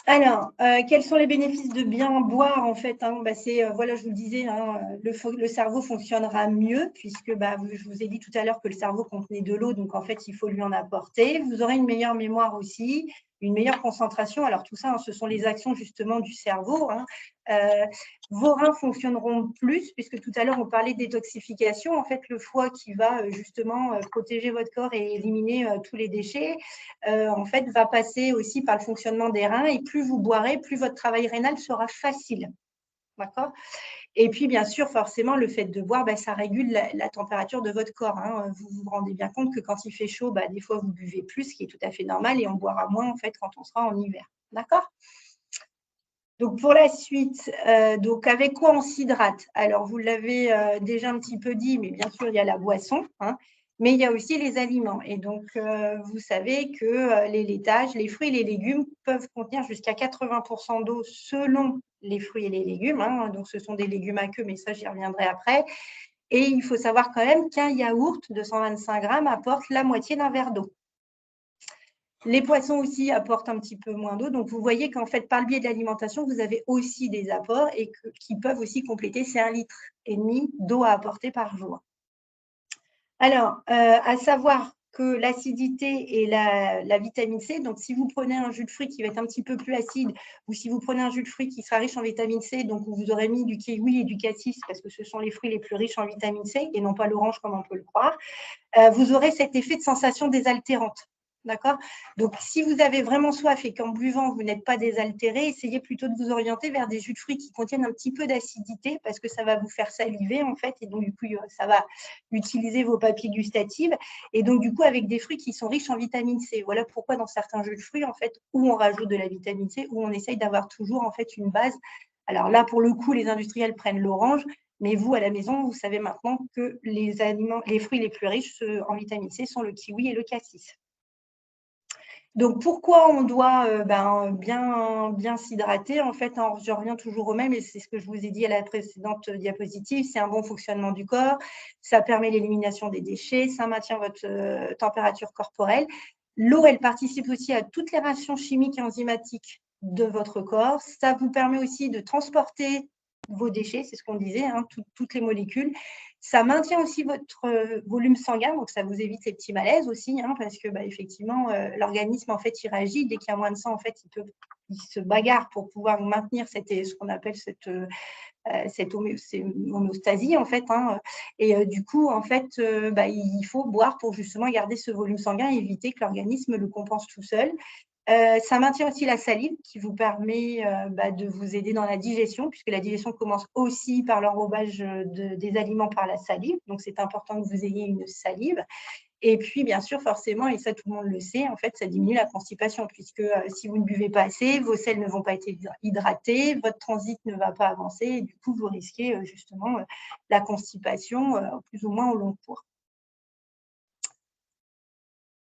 Alors, quels sont les bénéfices de bien boire en fait, hein, c'est, voilà, je vous le disais, hein, le cerveau fonctionnera mieux puisque je vous ai dit tout à l'heure que le cerveau contenait de l'eau, donc en fait, il faut lui en apporter. Vous aurez une meilleure mémoire aussi, une meilleure concentration. Alors tout ça, hein, ce sont les actions justement du cerveau. Hein. Vos reins fonctionneront plus puisque tout à l'heure, on parlait de détoxification. En fait, le foie qui va justement protéger votre corps et éliminer tous les déchets, en fait, va passer aussi par le fonctionnement des reins et plus vous boirez, plus votre travail rénal sera facile. D'accord ? Et puis, bien sûr, forcément, le fait de boire, ça régule la température de votre corps. Hein. Vous vous rendez bien compte que quand il fait chaud, des fois, vous buvez plus, ce qui est tout à fait normal, et on boira moins, en fait, quand on sera en hiver. D'accord ? Donc, pour la suite, donc avec quoi on s'hydrate? Alors, vous l'avez déjà un petit peu dit, mais bien sûr, il y a la boisson, hein, mais il y a aussi les aliments. Et donc, vous savez que les laitages, les fruits et les légumes peuvent contenir jusqu'à 80% d'eau selon les fruits et les légumes. Hein, donc, ce sont des légumes à queue, mais ça, j'y reviendrai après. Et il faut savoir quand même qu'un yaourt de 125 grammes apporte la moitié d'un verre d'eau. Les poissons aussi apportent un petit peu moins d'eau. Donc, vous voyez qu'en fait, par le biais de l'alimentation, vous avez aussi des apports et qui peuvent aussi compléter ces 1,5 litre d'eau à apporter par jour. Alors, à savoir que l'acidité et la vitamine C, donc si vous prenez un jus de fruits qui va être un petit peu plus acide ou si vous prenez un jus de fruits qui sera riche en vitamine C, donc vous aurez mis du kiwi et du cassis parce que ce sont les fruits les plus riches en vitamine C et non pas l'orange comme on peut le croire, vous aurez cet effet de sensation désaltérante. D'accord? Donc, si vous avez vraiment soif et qu'en buvant, vous n'êtes pas désaltéré, essayez plutôt de vous orienter vers des jus de fruits qui contiennent un petit peu d'acidité parce que ça va vous faire saliver, en fait, et donc, du coup, ça va utiliser vos papilles gustatives. Et donc, du coup, avec des fruits qui sont riches en vitamine C. Voilà pourquoi dans certains jus de fruits, en fait, où on rajoute de la vitamine C, où on essaye d'avoir toujours, en fait, une base. Alors là, pour le coup, les industriels prennent l'orange, mais vous, à la maison, vous savez maintenant que les fruits les plus riches en vitamine C sont le kiwi et le cassis. Donc, pourquoi on doit bien s'hydrater? En fait, je reviens toujours au même, et c'est ce que je vous ai dit à la précédente diapositive, c'est un bon fonctionnement du corps, ça permet l'élimination des déchets, ça maintient votre température corporelle. L'eau, elle participe aussi à toutes les réactions chimiques et enzymatiques de votre corps. Ça vous permet aussi de transporter vos déchets, c'est ce qu'on disait, hein, toutes les molécules. Ça maintient aussi votre volume sanguin, donc ça vous évite les petits malaises aussi, hein, parce que effectivement, l'organisme, en fait, il réagit. Dès qu'il y a moins de sang, en fait, il se bagarre pour pouvoir maintenir ce qu'on appelle cette homéostasie, en fait. Hein, et du coup, en fait, il faut boire pour justement garder ce volume sanguin et éviter que l'organisme le compense tout seul. Ça maintient aussi la salive qui vous permet de vous aider dans la digestion, puisque la digestion commence aussi par l'enrobage des aliments par la salive. Donc, c'est important que vous ayez une salive. Et puis, bien sûr, forcément, et ça, tout le monde le sait, en fait, ça diminue la constipation, puisque si vous ne buvez pas assez, vos selles ne vont pas être hydratées, votre transit ne va pas avancer, et du coup, vous risquez justement la constipation plus ou moins au long cours.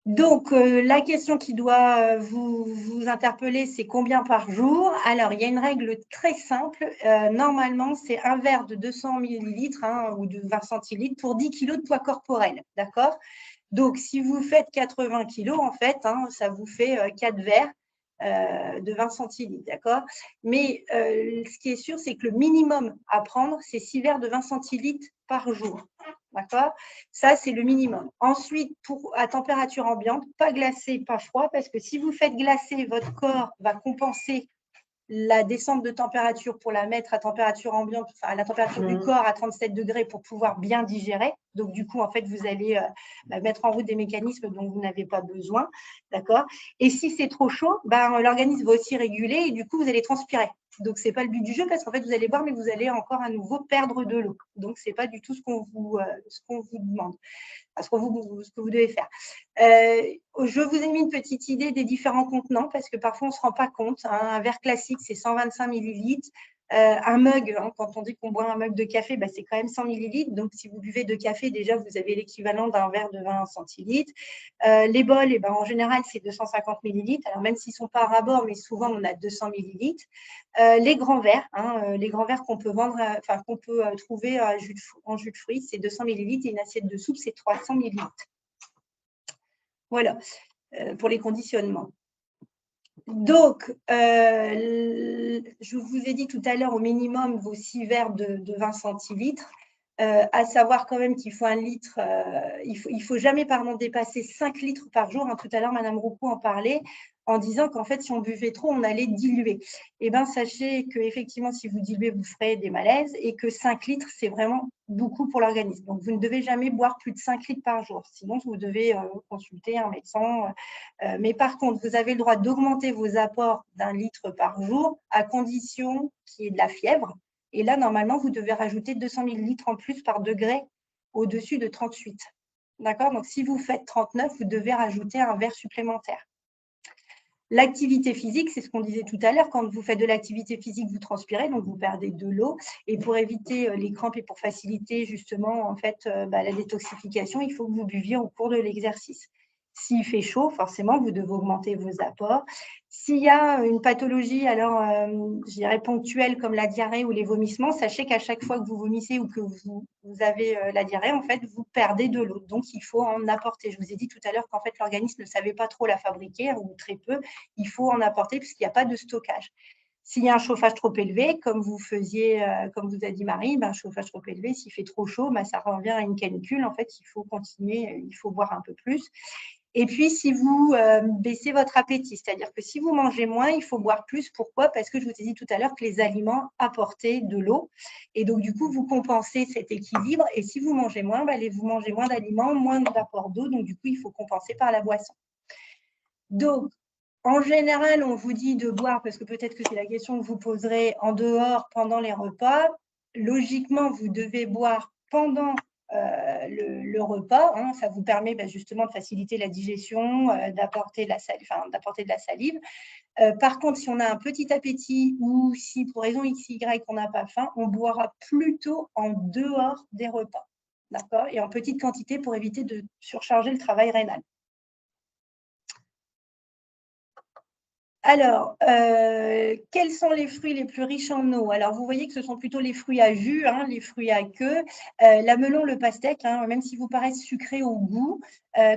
Donc, la question qui doit vous interpeller, c'est combien par jour? Alors, il y a une règle très simple. Normalement, c'est un verre de 200 millilitres ou de 20 centilitres pour 10 kg de poids corporel. D'accord? Donc, si vous faites 80 kg, en fait, ça vous fait 4 verres de 20 centilitres. D'accord? Mais ce qui est sûr, c'est que le minimum à prendre, c'est 6 verres de 20 centilitres par jour. D'accord? Ça, c'est le minimum. Ensuite, à température ambiante, pas glacé, pas froid, parce que si vous faites glacer, votre corps va compenser la descente de température pour la mettre à température ambiante, enfin à la température du corps à 37 degrés pour pouvoir bien digérer. Donc, du coup, en fait, vous allez mettre en route des mécanismes dont vous n'avez pas besoin. D'accord? Et si c'est trop chaud, l'organisme va aussi réguler et du coup, vous allez transpirer. Donc, ce n'est pas le but du jeu parce qu'en fait, vous allez boire, mais vous allez encore à nouveau perdre de l'eau. Donc, ce n'est pas du tout ce qu'on vous demande, ce que vous devez faire. Je vous ai mis une petite idée des différents contenants parce que parfois, on ne se rend pas compte. Un verre classique, c'est 125 millilitres. Un mug, quand on dit qu'on boit un mug de café, c'est quand même 100 millilitres. Donc, si vous buvez de café, déjà, vous avez l'équivalent d'un verre de 20 centilitres. Les bols, en général, c'est 250 millilitres. Alors, même s'ils ne sont pas à rabord, mais souvent, on a 200 millilitres. Les grands verres, qu'on peut vendre, qu'on peut trouver en jus de fruits, c'est 200 millilitres et une assiette de soupe, c'est 300 millilitres. Voilà, pour les conditionnements. Donc, je vous ai dit tout à l'heure, au minimum, vos 6 verres de 20 centilitres. À savoir quand même qu'il faut 1 litre, il faut jamais dépasser 5 litres par jour. Hein. Tout à l'heure, Madame Roucou en parlait en disant qu'en fait, si on buvait trop, on allait diluer. Eh bien, sachez qu'effectivement, si vous diluez, vous ferez des malaises et que 5 litres, c'est vraiment beaucoup pour l'organisme. Donc, vous ne devez jamais boire plus de 5 litres par jour. Sinon, vous devez consulter un médecin. Mais par contre, vous avez le droit d'augmenter vos apports d'1 litre par jour à condition qu'il y ait de la fièvre. Et là, normalement, vous devez rajouter 200 millilitres en plus par degré au-dessus de 38. D'accord? Donc, si vous faites 39, vous devez rajouter un verre supplémentaire. L'activité physique, c'est ce qu'on disait tout à l'heure. Quand vous faites de l'activité physique, vous transpirez, donc vous perdez de l'eau. Et pour éviter les crampes et pour faciliter justement en fait, la détoxification, il faut que vous buviez au cours de l'exercice. S'il fait chaud, forcément, vous devez augmenter vos apports. S'il y a une pathologie, alors, je dirais ponctuelle, comme la diarrhée ou les vomissements, sachez qu'à chaque fois que vous vomissez ou que vous avez la diarrhée, en fait, vous perdez de l'eau. Donc, il faut en apporter. Je vous ai dit tout à l'heure qu'en fait, l'organisme ne savait pas trop la fabriquer, ou très peu. Il faut en apporter puisqu'il n'y a pas de stockage. S'il y a un chauffage trop élevé, comme vous a dit Marie, un chauffage trop élevé, s'il fait trop chaud, ça revient à une canicule. En fait, il faut continuer, il faut boire un peu plus. Et puis, si vous baissez votre appétit, c'est-à-dire que si vous mangez moins, il faut boire plus. Pourquoi? Parce que je vous ai dit tout à l'heure que les aliments apportaient de l'eau. Et donc, du coup, vous compensez cet équilibre. Et si vous mangez moins, vous mangez moins d'aliments, moins d'apport d'eau. Donc, du coup, il faut compenser par la boisson. Donc, en général, on vous dit de boire, parce que peut-être que c'est la question que vous poserez en dehors pendant les repas. Logiquement, vous devez boire pendant le repas. Hein, ça vous permet justement de faciliter la digestion, d'apporter de la salive. Par contre, si on a un petit appétit ou si pour raison X, Y, on n'a pas faim, on boira plutôt en dehors des repas. D'accord? Et en petite quantité pour éviter de surcharger le travail rénal. Alors, quels sont les fruits les plus riches en eau? Alors, vous voyez que ce sont plutôt les fruits à jus, hein, les fruits à queue. La melon, le pastèque, hein, même s'ils vous paraissent sucrés au goût,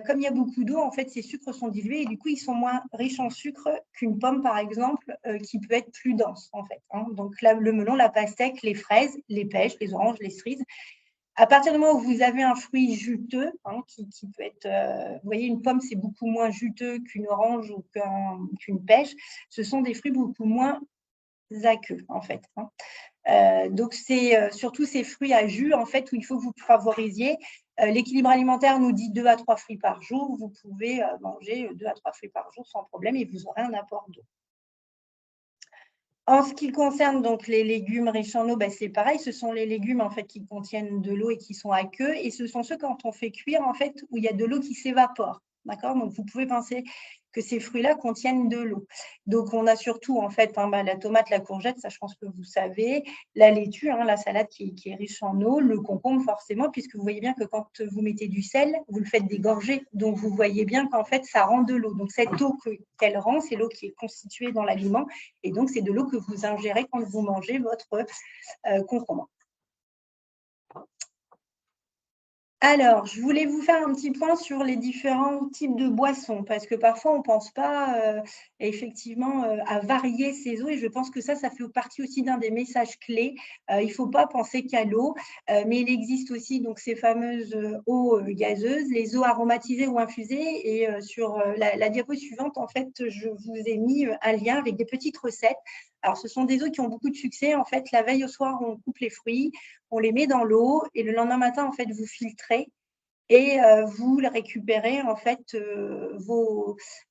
comme il y a beaucoup d'eau, en fait, ces sucres sont dilués et du coup, ils sont moins riches en sucre qu'une pomme, par exemple, qui peut être plus dense, en fait. Hein. Donc, là, le melon, la pastèque, les fraises, les pêches, les oranges, les cerises. À partir du moment où vous avez un fruit juteux, hein, qui peut être, vous voyez, une pomme, c'est beaucoup moins juteux qu'une orange ou qu'une pêche. Ce sont des fruits beaucoup moins aqueux, en fait. Hein. Donc, c'est surtout ces fruits à jus, en fait, où il faut que vous favorisiez. L'équilibre alimentaire nous dit 2 à 3 fruits par jour. Vous pouvez manger 2 à 3 fruits par jour sans problème et vous aurez un apport d'eau. En ce qui concerne donc les légumes riches en eau, c'est pareil, ce sont les légumes en fait qui contiennent de l'eau et qui sont aqueux, et ce sont ceux quand on fait cuire en fait où il y a de l'eau qui s'évapore. D'accord? Donc vous pouvez penser que ces fruits-là contiennent de l'eau. Donc on a surtout en fait la tomate, la courgette, ça je pense que vous savez, la laitue, hein, la salade qui est riche en eau, le concombre forcément, puisque vous voyez bien que quand vous mettez du sel, vous le faites dégorger. Donc vous voyez bien qu'en fait ça rend de l'eau. Donc cette eau qu'elle rend, c'est l'eau qui est constituée dans l'aliment. Et donc, c'est de l'eau que vous ingérez quand vous mangez votre concombre. Alors, je voulais vous faire un petit point sur les différents types de boissons, parce que parfois, on ne pense pas effectivement à varier ces eaux, et je pense que ça fait partie aussi d'un des messages clés. Il ne faut pas penser qu'à l'eau, mais il existe aussi donc, ces fameuses eaux gazeuses, les eaux aromatisées ou infusées, et sur la diapo suivante, en fait, je vous ai mis un lien avec des petites recettes. Alors, ce sont des eaux qui ont beaucoup de succès. En fait, la veille au soir, on coupe les fruits, on les met dans l'eau et le lendemain matin, en fait, vous filtrez et vous récupérez, en fait,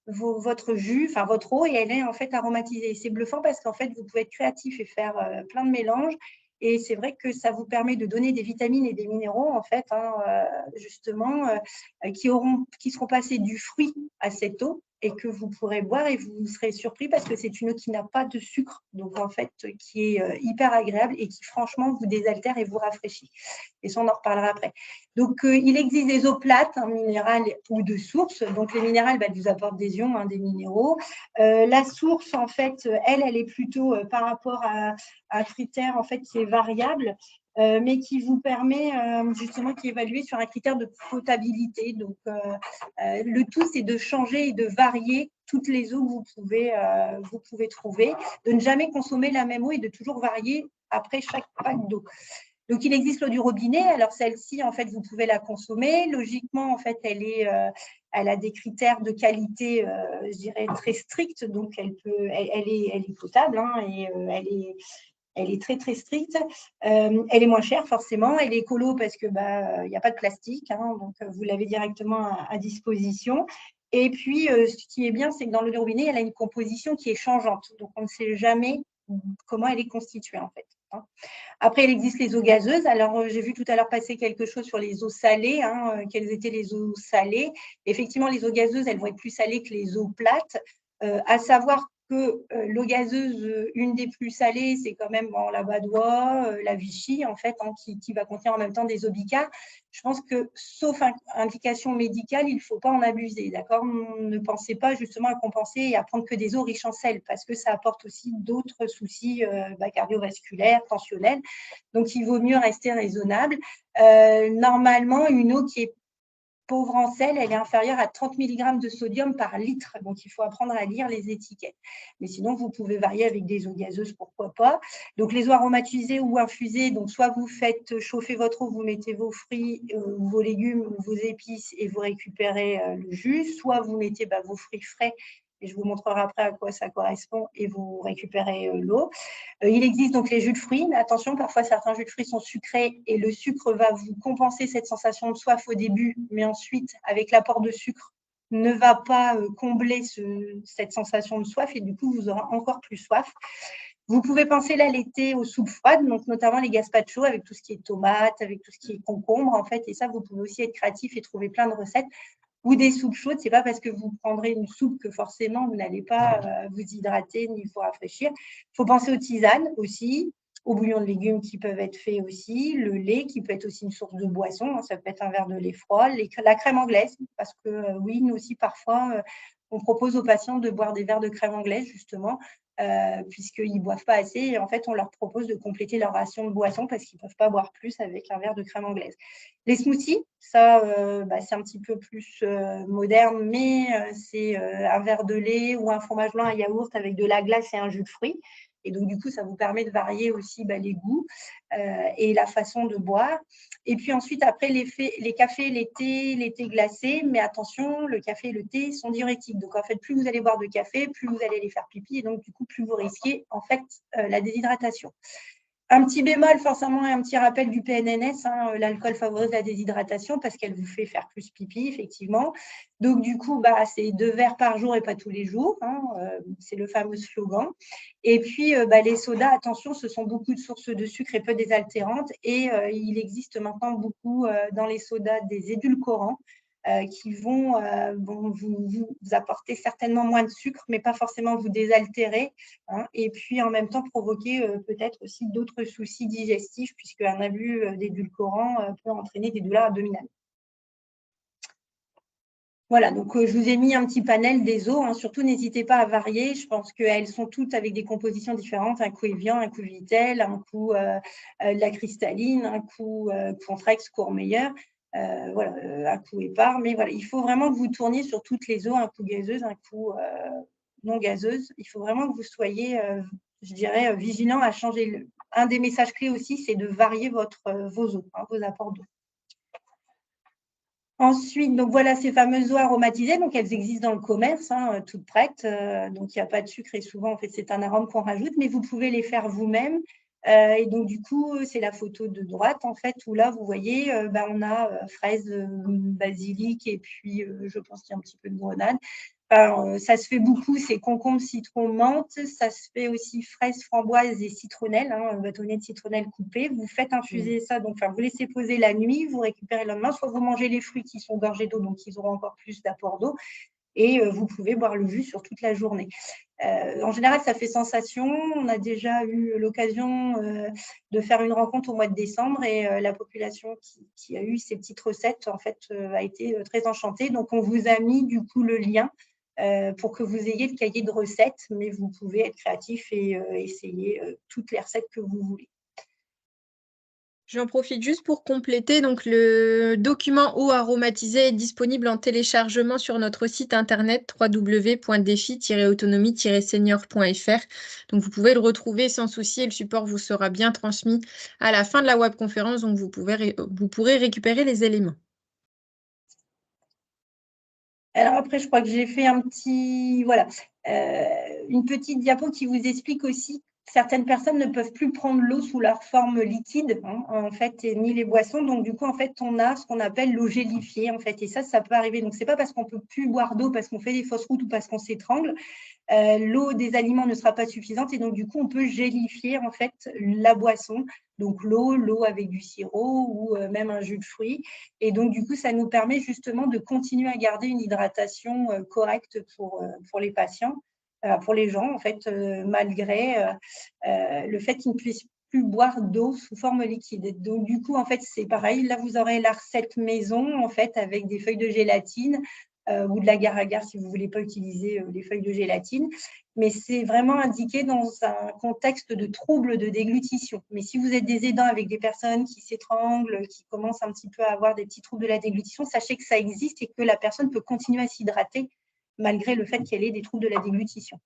votre jus, enfin, votre eau, et elle est, en fait, aromatisée. C'est bluffant parce qu'en fait, vous pouvez être créatif et faire plein de mélanges. Et c'est vrai que ça vous permet de donner des vitamines et des minéraux, en fait, hein, justement, qui seront passés du fruit à cette eau et que vous pourrez boire et vous serez surpris parce que c'est une eau qui n'a pas de sucre, donc en fait qui est hyper agréable et qui franchement vous désaltère et vous rafraîchit. Et ça, on en reparlera après. Donc il existe des eaux plates, minérales ou de source. Donc les minérales, elles vous apportent des ions, des minéraux. La source, en fait, elle est plutôt par rapport à un critère en fait qui est variable. mais qui vous permet justement, qui est évalué sur un critère de potabilité. Donc, le tout, c'est de changer et de varier toutes les eaux que vous pouvez trouver, de ne jamais consommer la même eau et de toujours varier après chaque pack d'eau. Donc, il existe l'eau du robinet. Alors, celle-ci, en fait, vous pouvez la consommer. Logiquement, en fait, elle a des critères de qualité, je dirais, très stricts. Donc, elle est potable, hein, et elle est très, très stricte. Elle est moins chère, forcément. Elle est écolo parce que il n'y a pas de plastique, hein, donc vous l'avez directement à disposition. Et puis, ce qui est bien, c'est que dans l'eau du robinet, elle a une composition qui est changeante. Donc, on ne sait jamais comment elle est constituée, en fait. Après, il existe les eaux gazeuses. Alors, j'ai vu tout à l'heure passer quelque chose sur les eaux salées, hein, quelles étaient les eaux salées. Effectivement, les eaux gazeuses, elles vont être plus salées que les eaux plates. À savoir que l'eau gazeuse, une des plus salées, c'est quand même la Badois, la Vichy, en fait, hein, qui va contenir en même temps des eaux bicarb. Je pense que, sauf indication médicale, il ne faut pas en abuser, d'accord? Ne pensez pas justement à compenser et à prendre que des eaux riches en sel, parce que ça apporte aussi d'autres soucis cardiovasculaires, tensionnels. Donc, il vaut mieux rester raisonnable. Normalement, une eau qui est pauvre en sel, elle est inférieure à 30 mg de sodium par litre. Donc, il faut apprendre à lire les étiquettes. Mais sinon, vous pouvez varier avec des eaux gazeuses, pourquoi pas. Donc, les eaux aromatisées ou infusées, donc soit vous faites chauffer votre eau, vous mettez vos fruits, vos légumes ou vos épices et vous récupérez le jus, soit vous mettez vos fruits frais, et je vous montrerai après à quoi ça correspond, et vous récupérez l'eau. Il existe donc les jus de fruits, mais attention, parfois certains jus de fruits sont sucrés et le sucre va vous compenser cette sensation de soif au début, mais ensuite, avec l'apport de sucre, ne va pas combler cette sensation de soif et du coup, vous aurez encore plus soif. Vous pouvez penser là l'été aux soupes froides, donc notamment les gazpacho avec tout ce qui est tomate, avec tout ce qui est concombre, en fait, et ça, vous pouvez aussi être créatif et trouver plein de recettes. Ou des soupes chaudes, ce n'est pas parce que vous prendrez une soupe que forcément vous n'allez pas vous hydrater ni vous rafraîchir. Il faut penser aux tisanes aussi, aux bouillons de légumes qui peuvent être faits aussi, le lait qui peut être aussi une source de boisson, hein, ça peut être un verre de lait froid, la crème anglaise, parce que oui, nous aussi parfois, on propose aux patients de boire des verres de crème anglaise justement, puisqu'ils ne boivent pas assez et en fait, on leur propose de compléter leur ration de boisson parce qu'ils ne peuvent pas boire plus avec un verre de crème anglaise. Les smoothies, ça, c'est un petit peu plus moderne, mais c'est un verre de lait ou un fromage blanc, un yaourt avec de la glace et un jus de fruits. Et donc, du coup, ça vous permet de varier aussi les goûts et la façon de boire. Et puis ensuite, après, les cafés, les thés glacés, mais attention, le café et le thé sont diurétiques. Donc, en fait, plus vous allez boire de café, plus vous allez les faire pipi et donc, du coup, plus vous risquez, en fait, la déshydratation. Un petit bémol, forcément, et un petit rappel du PNNS, hein, l'alcool favorise la déshydratation parce qu'elle vous fait faire plus pipi, effectivement. Donc, du coup, c'est 2 verres par jour et pas tous les jours. Hein, c'est le fameux slogan. Et puis, les sodas, attention, ce sont beaucoup de sources de sucre et peu désaltérantes. Et il existe maintenant beaucoup dans les sodas des édulcorants qui vont vous apporter certainement moins de sucre, mais pas forcément vous désaltérer, hein, et puis en même temps provoquer peut-être aussi d'autres soucis digestifs, puisque un abus d'édulcorant peut entraîner des douleurs abdominales. Voilà, donc je vous ai mis un petit panel des eaux, hein. Surtout, n'hésitez pas à varier. Je pense qu'elles sont toutes avec des compositions différentes, un coup Evian, un coup Vitel, un coup de la cristalline, un coup Contrex, Courmeilleur. Voilà, un coup épars, mais voilà, il faut vraiment que vous tourniez sur toutes les eaux, un coup gazeuse, un coup non gazeuse. Il faut vraiment que vous soyez, je dirais, vigilant à changer. Un des messages clés aussi, c'est de varier vos eaux, hein, vos apports d'eau. Ensuite, donc voilà ces fameuses eaux aromatisées, donc elles existent dans le commerce, hein, toutes prêtes, donc il n'y a pas de sucre et souvent en fait c'est un arôme qu'on rajoute, mais vous pouvez les faire vous-même. Et donc du coup c'est la photo de droite en fait où là vous voyez on a fraise, basilic et puis je pense qu'il y a un petit peu de grenade. Ça se fait beaucoup, c'est concombre, citron, menthe. Ça se fait aussi fraise, framboise et citronnelle, hein, bâtonnet de citronnelle coupé. Vous faites infuser ça, donc vous laissez poser la nuit, vous récupérez le lendemain. Soit vous mangez les fruits qui sont gorgés d'eau, donc ils auront encore plus d'apport d'eau. Et vous pouvez boire le jus sur toute la journée. En général, ça fait sensation. On a déjà eu l'occasion de faire une rencontre au mois de décembre et la population qui a eu ces petites recettes, en fait, a été très enchantée. Donc, on vous a mis du coup le lien pour que vous ayez le cahier de recettes, mais vous pouvez être créatif et essayer toutes les recettes que vous voulez. J'en profite juste pour compléter. Donc, le document eau aromatisée est disponible en téléchargement sur notre site internet www.défi-autonomie-senior.fr. Donc, vous pouvez le retrouver sans souci et le support vous sera bien transmis à la fin de la webconférence. Donc, vous pourrez récupérer les éléments. Alors après, je crois que j'ai fait un petit, voilà, une petite diapo qui vous explique aussi certaines personnes ne peuvent plus prendre l'eau sous leur forme liquide, hein, en fait, et ni les boissons. Donc, du coup, en fait, on a ce qu'on appelle l'eau gélifiée, en fait. Et ça peut arriver. Donc, ce n'est pas parce qu'on ne peut plus boire d'eau, parce qu'on fait des fausses routes ou parce qu'on s'étrangle. L'eau des aliments ne sera pas suffisante. Et donc, du coup, on peut gélifier, en fait, la boisson. Donc, l'eau avec du sirop ou même un jus de fruits. Et donc, du coup, ça nous permet justement de continuer à garder une hydratation correcte pour les patients. Pour les gens, en fait, malgré le fait qu'ils ne puissent plus boire d'eau sous forme liquide. Donc, du coup, en fait, c'est pareil. Là, vous aurez la recette maison, en fait, avec des feuilles de gélatine ou de l'agar-agar si vous ne voulez pas utiliser les feuilles de gélatine. Mais c'est vraiment indiqué dans un contexte de troubles de déglutition. Mais si vous êtes des aidants avec des personnes qui s'étranglent, qui commencent un petit peu à avoir des petits troubles de la déglutition, sachez que ça existe et que la personne peut continuer à s'hydrater malgré le fait qu'elle ait des troubles de la déglutition.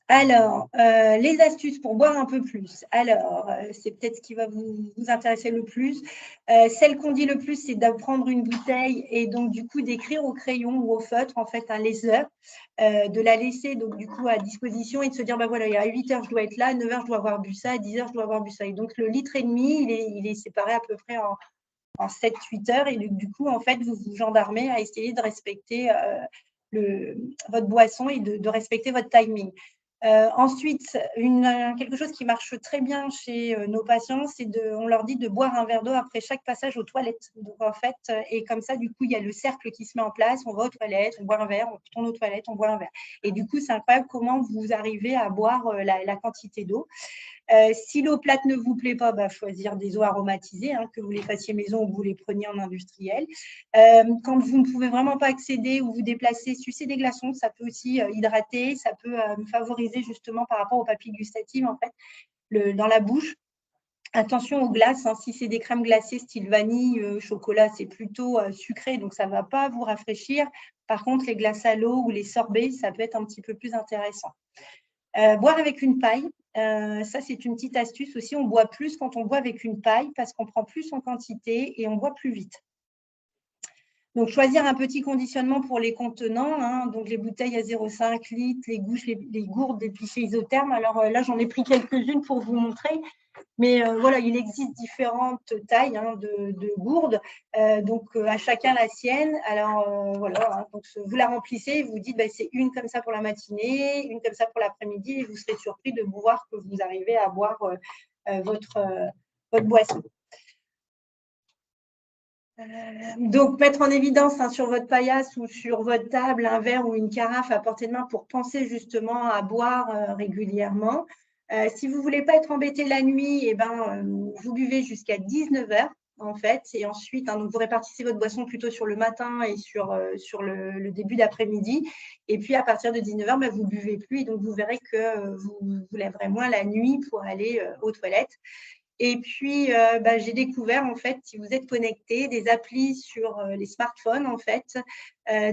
Alors, les astuces pour boire un peu plus. Alors, c'est peut-être ce qui va vous intéresser le plus. Celle qu'on dit le plus, c'est d'apprendre une bouteille et donc, du coup, d'écrire au crayon ou au feutre, en fait, un laser, de la laisser, donc, du coup, à disposition et de se dire, bah voilà, il y a 8 heures, je dois être là, à 9 heures, je dois avoir bu ça, à 10 heures, je dois avoir bu ça. Et donc, le litre et demi, il est séparé à peu près en 7-8 heures. Et du coup, en fait, vous vous gendarmez à essayer de respecter votre boisson et de respecter votre timing. Ensuite, quelque chose qui marche très bien chez nos patients, c'est on leur dit de boire un verre d'eau après chaque passage aux toilettes. Donc, en fait, et comme ça, du coup, il y a le cercle qui se met en place. On va aux toilettes, on boit un verre, on retourne aux toilettes, on boit un verre. Et du coup, c'est incroyable comment vous arrivez à boire la quantité d'eau. Si l'eau plate ne vous plaît pas, choisir des eaux aromatisées, hein, que vous les fassiez maison ou que vous les preniez en industriel. Quand vous ne pouvez vraiment pas accéder ou vous déplacer, sucer des glaçons, ça peut aussi hydrater, ça peut favoriser justement par rapport aux papilles gustatives en fait, dans la bouche. Attention aux glaces, hein, si c'est des crèmes glacées style vanille, chocolat, c'est plutôt sucré, donc ça ne va pas vous rafraîchir. Par contre, les glaces à l'eau ou les sorbets, ça peut être un petit peu plus intéressant. Boire avec une paille, ça c'est une petite astuce aussi. On boit plus quand on boit avec une paille parce qu'on prend plus en quantité et on boit plus vite. Donc, choisir un petit conditionnement pour les contenants, hein, donc les bouteilles à 0,5 litres, les gourdes des pichets isothermes. Alors là, j'en ai pris quelques-unes pour vous montrer. Mais voilà, il existe différentes tailles hein, de gourdes, donc à chacun la sienne. Alors voilà, hein, donc, vous la remplissez, vous dites c'est une comme ça pour la matinée, une comme ça pour l'après-midi, et vous serez surpris de voir que vous arrivez à boire votre boisson. Donc, mettre en évidence hein, sur votre paillasse ou sur votre table un verre ou une carafe à portée de main pour penser justement à boire régulièrement. Si vous ne voulez pas être embêté la nuit, vous buvez jusqu'à 19 h en fait. Et ensuite, hein, donc vous répartissez votre boisson plutôt sur le matin et sur le début d'après-midi. Et puis, à partir de 19 h, vous ne buvez plus. Et donc, vous verrez que vous vous lèverez moins la nuit pour aller aux toilettes. Et puis, j'ai découvert, en fait, si vous êtes connecté, des applis sur les smartphones, en fait.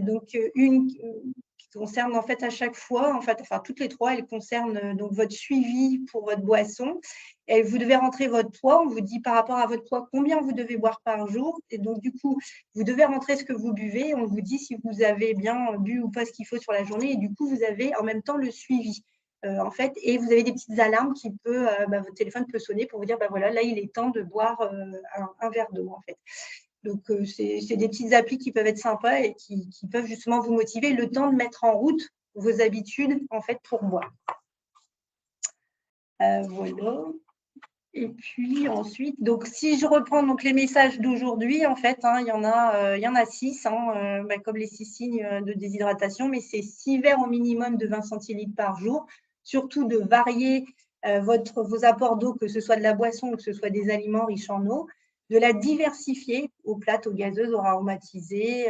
Donc, une qui concerne, en fait, à chaque fois, en fait, enfin, toutes les trois, elles concernent donc votre suivi pour votre boisson. Et vous devez rentrer votre poids. On vous dit par rapport à votre poids combien vous devez boire par jour. Et donc, du coup, vous devez rentrer ce que vous buvez. On vous dit si vous avez bien bu ou pas ce qu'il faut sur la journée. Et du coup, vous avez en même temps le suivi. En fait, et vous avez des petites alarmes qui votre téléphone peut sonner pour vous dire, voilà, là, il est temps de boire un verre d'eau, en fait. Donc, c'est des petites applis qui peuvent être sympas et qui peuvent justement vous motiver le temps de mettre en route vos habitudes, en fait, pour boire. Voilà. Et puis ensuite, donc si je reprends donc les messages d'aujourd'hui, en fait, hein, il y en a 6, hein, comme les 6 signes de déshydratation, mais c'est 6 verres au minimum de 20 centilitres par jour. Surtout de varier vos apports d'eau, que ce soit de la boisson ou que ce soit des aliments riches en eau, de la diversifier aux plates, aux gazeuses, aux aromatisées,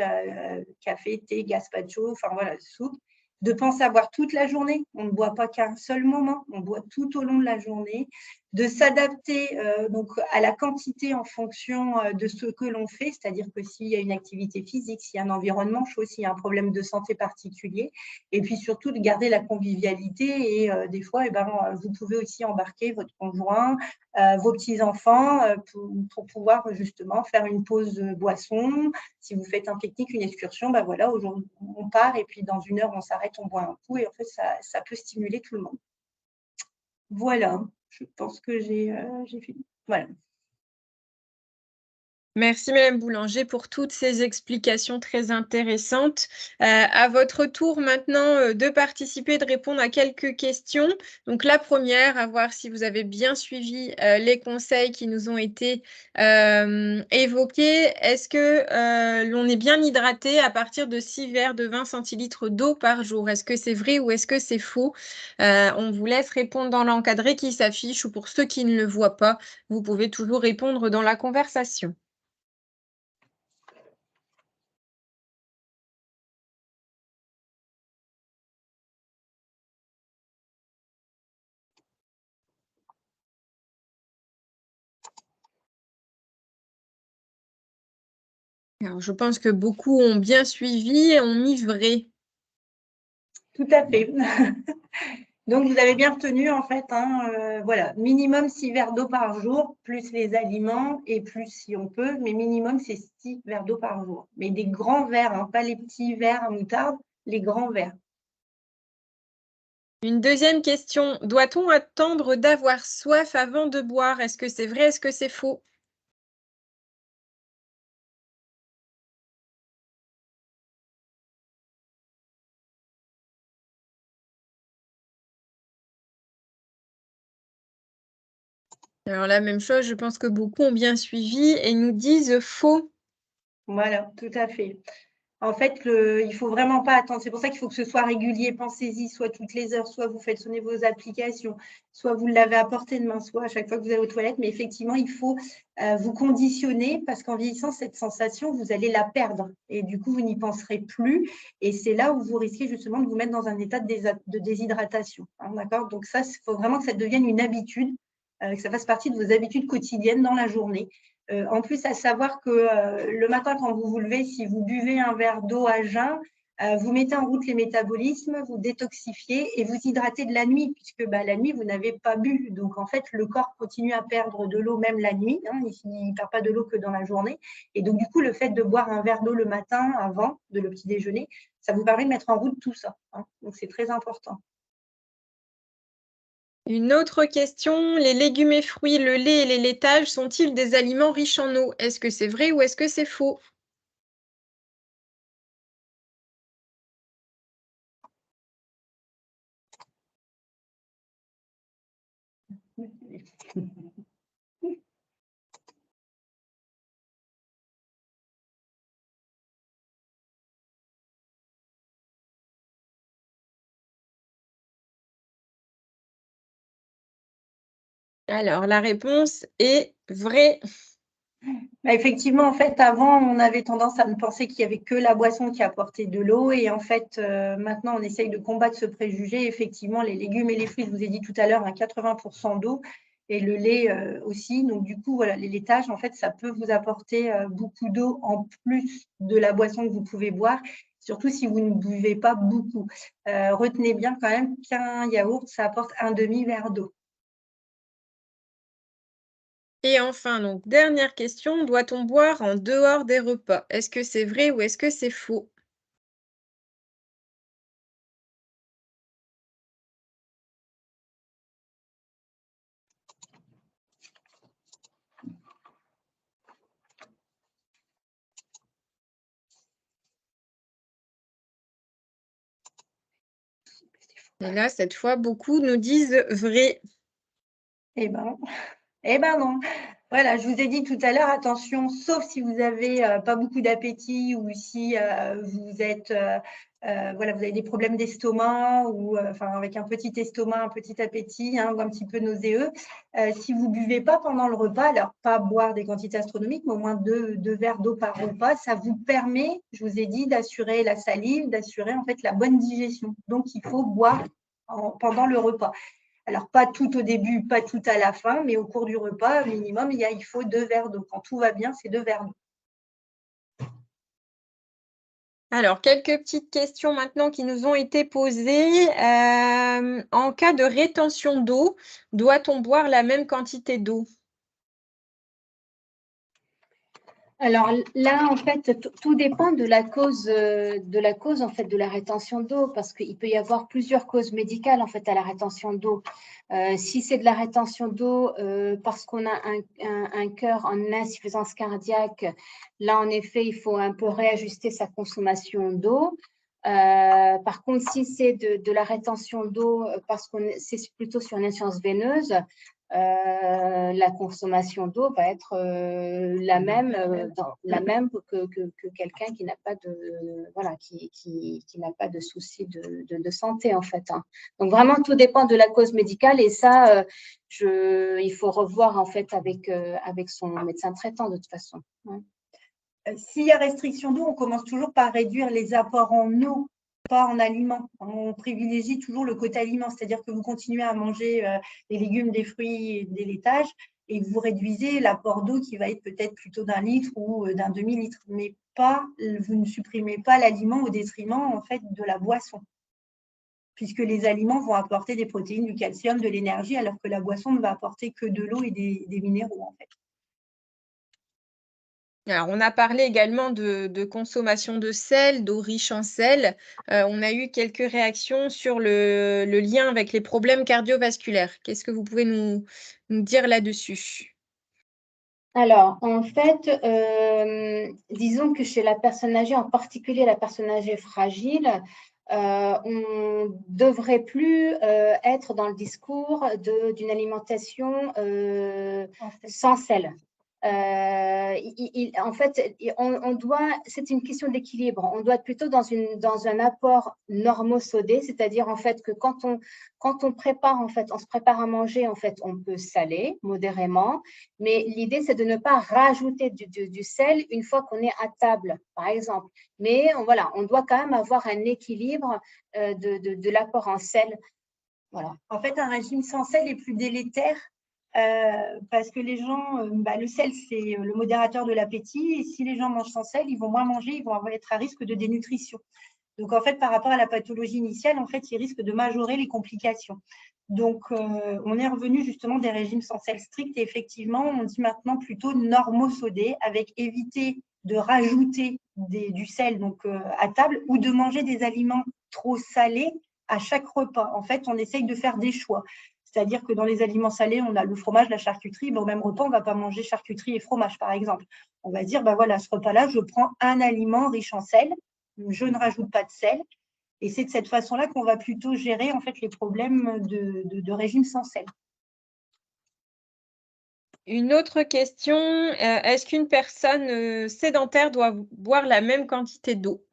café, thé, gazpacho, enfin voilà, soupe. De penser à boire toute la journée. On ne boit pas qu'à un seul moment, on boit tout au long de la journée. de s'adapter donc à la quantité en fonction de ce que l'on fait, c'est-à-dire que s'il y a une activité physique, s'il y a un environnement chaud, s'il y a un problème de santé particulier, et puis surtout de garder la convivialité. Et des fois, vous pouvez aussi embarquer votre conjoint, vos petits-enfants pour pouvoir justement faire une pause boisson. Si vous faites un pique-nique, une excursion, voilà, aujourd'hui, on part et puis dans 1 heure, on s'arrête, on boit un coup et en fait, ça peut stimuler tout le monde. Voilà, je pense que j'ai fini. Voilà. Merci Madame Boulanger pour toutes ces explications très intéressantes. À votre tour maintenant de participer et de répondre à quelques questions. Donc la première, à voir si vous avez bien suivi les conseils qui nous ont été évoqués. Est-ce que l'on est bien hydraté à partir de 6 verres de 20 centilitres d'eau par jour? Est-ce que c'est vrai ou est-ce que c'est faux? On vous laisse répondre dans l'encadré qui s'affiche ou pour ceux qui ne le voient pas, vous pouvez toujours répondre dans la conversation. Alors, je pense que beaucoup ont bien suivi et ont mis vrai. Tout à fait. Donc, vous avez bien retenu, en fait, voilà, minimum 6 verres d'eau par jour, plus les aliments et plus si on peut, mais minimum, c'est 6 verres d'eau par jour. Mais des grands verres, pas les petits verres à moutarde, les grands verres. Une deuxième question. Doit-on attendre d'avoir soif avant de boire? Est-ce que c'est vrai? Est-ce que c'est faux? Alors, la même chose, je pense que beaucoup ont bien suivi et nous disent faux. Voilà, tout à fait. En fait, il ne faut vraiment pas attendre. C'est pour ça qu'il faut que ce soit régulier. Pensez-y, soit toutes les heures, soit vous faites sonner vos applications, soit vous l'avez à portée de main, soit à chaque fois que vous allez aux toilettes. Mais effectivement, il faut vous conditionner parce qu'en vieillissant, cette sensation, vous allez la perdre. Et du coup, vous n'y penserez plus. Et c'est là où vous risquez justement de vous mettre dans un état de déshydratation. D'accord? Donc ça, il faut vraiment que ça devienne une habitude, que ça fasse partie de vos habitudes quotidiennes dans la journée. En plus, à savoir que le matin, quand vous vous levez, si vous buvez un verre d'eau à jeun, vous mettez en route les métabolismes, vous détoxifiez et vous hydratez de la nuit, puisque la nuit, vous n'avez pas bu. Donc, en fait, le corps continue à perdre de l'eau même la nuit. Il ne perd pas de l'eau que dans la journée. Et donc, du coup, le fait de boire un verre d'eau le matin avant de le petit déjeuner, ça vous permet de mettre en route tout ça. Donc, c'est très important. Une autre question, les légumes et fruits, le lait et les laitages sont-ils des aliments riches en eau? Est-ce que c'est vrai ou est-ce que c'est faux? Alors, la réponse est vraie. Effectivement, en fait, avant, on avait tendance à ne penser qu'il n'y avait que la boisson qui apportait de l'eau. Et en fait, maintenant, on essaye de combattre ce préjugé. Effectivement, les légumes et les fruits, je vous ai dit tout à l'heure, 80% d'eau et le lait aussi. Donc, du coup, voilà, les laitages, en fait, ça peut vous apporter beaucoup d'eau en plus de la boisson que vous pouvez boire, surtout si vous ne buvez pas beaucoup. Retenez bien quand même qu'un yaourt, ça apporte un demi-verre d'eau. Et enfin, donc, dernière question, doit-on boire en dehors des repas? Est-ce que c'est vrai ou est-ce que c'est faux? Et là, cette fois, beaucoup nous disent vrai. Eh ben non. Voilà, je vous ai dit tout à l'heure, attention, sauf si vous n'avez pas beaucoup d'appétit ou si vous êtes, voilà, vous avez des problèmes d'estomac ou avec un petit estomac, un petit appétit ou un petit peu nauséeux. Si vous ne buvez pas pendant le repas, alors pas boire des quantités astronomiques, mais au moins deux verres d'eau par repas, ça vous permet, je vous ai dit, d'assurer la salive, d'assurer en fait la bonne digestion. Donc, il faut boire pendant le repas. Alors, pas tout au début, pas tout à la fin, mais au cours du repas, minimum, il faut 2 verres d'eau. Quand tout va bien, c'est 2 verres d'eau. Alors, quelques petites questions maintenant qui nous ont été posées. En cas de rétention d'eau, doit-on boire la même quantité d'eau? Alors là, en fait, tout dépend de la cause en fait de la rétention d'eau, parce qu'il peut y avoir plusieurs causes médicales en fait à la rétention d'eau. Si c'est de la rétention d'eau parce qu'on a un cœur en insuffisance cardiaque, là en effet, il faut un peu réajuster sa consommation d'eau. Par contre, si c'est de la rétention d'eau parce que c'est plutôt sur une insuffisance veineuse, la consommation d'eau va être la même que quelqu'un qui n'a pas de qui n'a pas de souci de santé en fait, hein. Donc vraiment tout dépend de la cause médicale, et ça il faut revoir en fait avec son médecin traitant de toute façon. Ouais. S'il y a restriction d'eau, on commence toujours par réduire les apports en eau, pas en aliments. On privilégie toujours le côté aliment, c'est-à-dire que vous continuez à manger des légumes, des fruits, des laitages, et vous réduisez l'apport d'eau qui va être peut-être plutôt d'1 litre ou d'un demi-litre, mais vous ne supprimez pas l'aliment au détriment en fait de la boisson, puisque les aliments vont apporter des protéines, du calcium, de l'énergie, alors que la boisson ne va apporter que de l'eau et des minéraux en fait. Alors, on a parlé également de consommation de sel, d'eau riche en sel. On a eu quelques réactions sur le lien avec les problèmes cardiovasculaires. Qu'est-ce que vous pouvez nous dire là-dessus? Alors, en fait, disons que chez la personne âgée, en particulier la personne âgée fragile, on ne devrait plus être dans le discours d'une alimentation sans sel. En fait, c'est une question d'équilibre. On doit être plutôt dans un apport normosodé, c'est-à-dire en fait que quand on prépare, en fait, on se prépare à manger, en fait, on peut saler modérément, mais l'idée c'est de ne pas rajouter du sel une fois qu'on est à table, par exemple. Mais voilà, on doit quand même avoir un équilibre de l'apport en sel. Voilà. En fait, un régime sans sel est plus délétère parce que les gens, le sel, c'est le modérateur de l'appétit. Et si les gens mangent sans sel, ils vont moins manger, ils vont être à risque de dénutrition. Donc, en fait, par rapport à la pathologie initiale, en fait, ils risquent de majorer les complications. Donc, on est revenu justement des régimes sans sel stricts. Et effectivement, on dit maintenant plutôt normosodé, avec éviter de rajouter du sel donc, à table, ou de manger des aliments trop salés à chaque repas. En fait, on essaye de faire des choix. C'est-à-dire que dans les aliments salés, on a le fromage, la charcuterie. Au même repas, on ne va pas manger charcuterie et fromage, par exemple. On va dire, voilà, ce repas-là, je prends un aliment riche en sel, je ne rajoute pas de sel. Et c'est de cette façon-là qu'on va plutôt gérer en fait, les problèmes de régime sans sel. Une autre question, est-ce qu'une personne sédentaire doit boire la même quantité d'eau?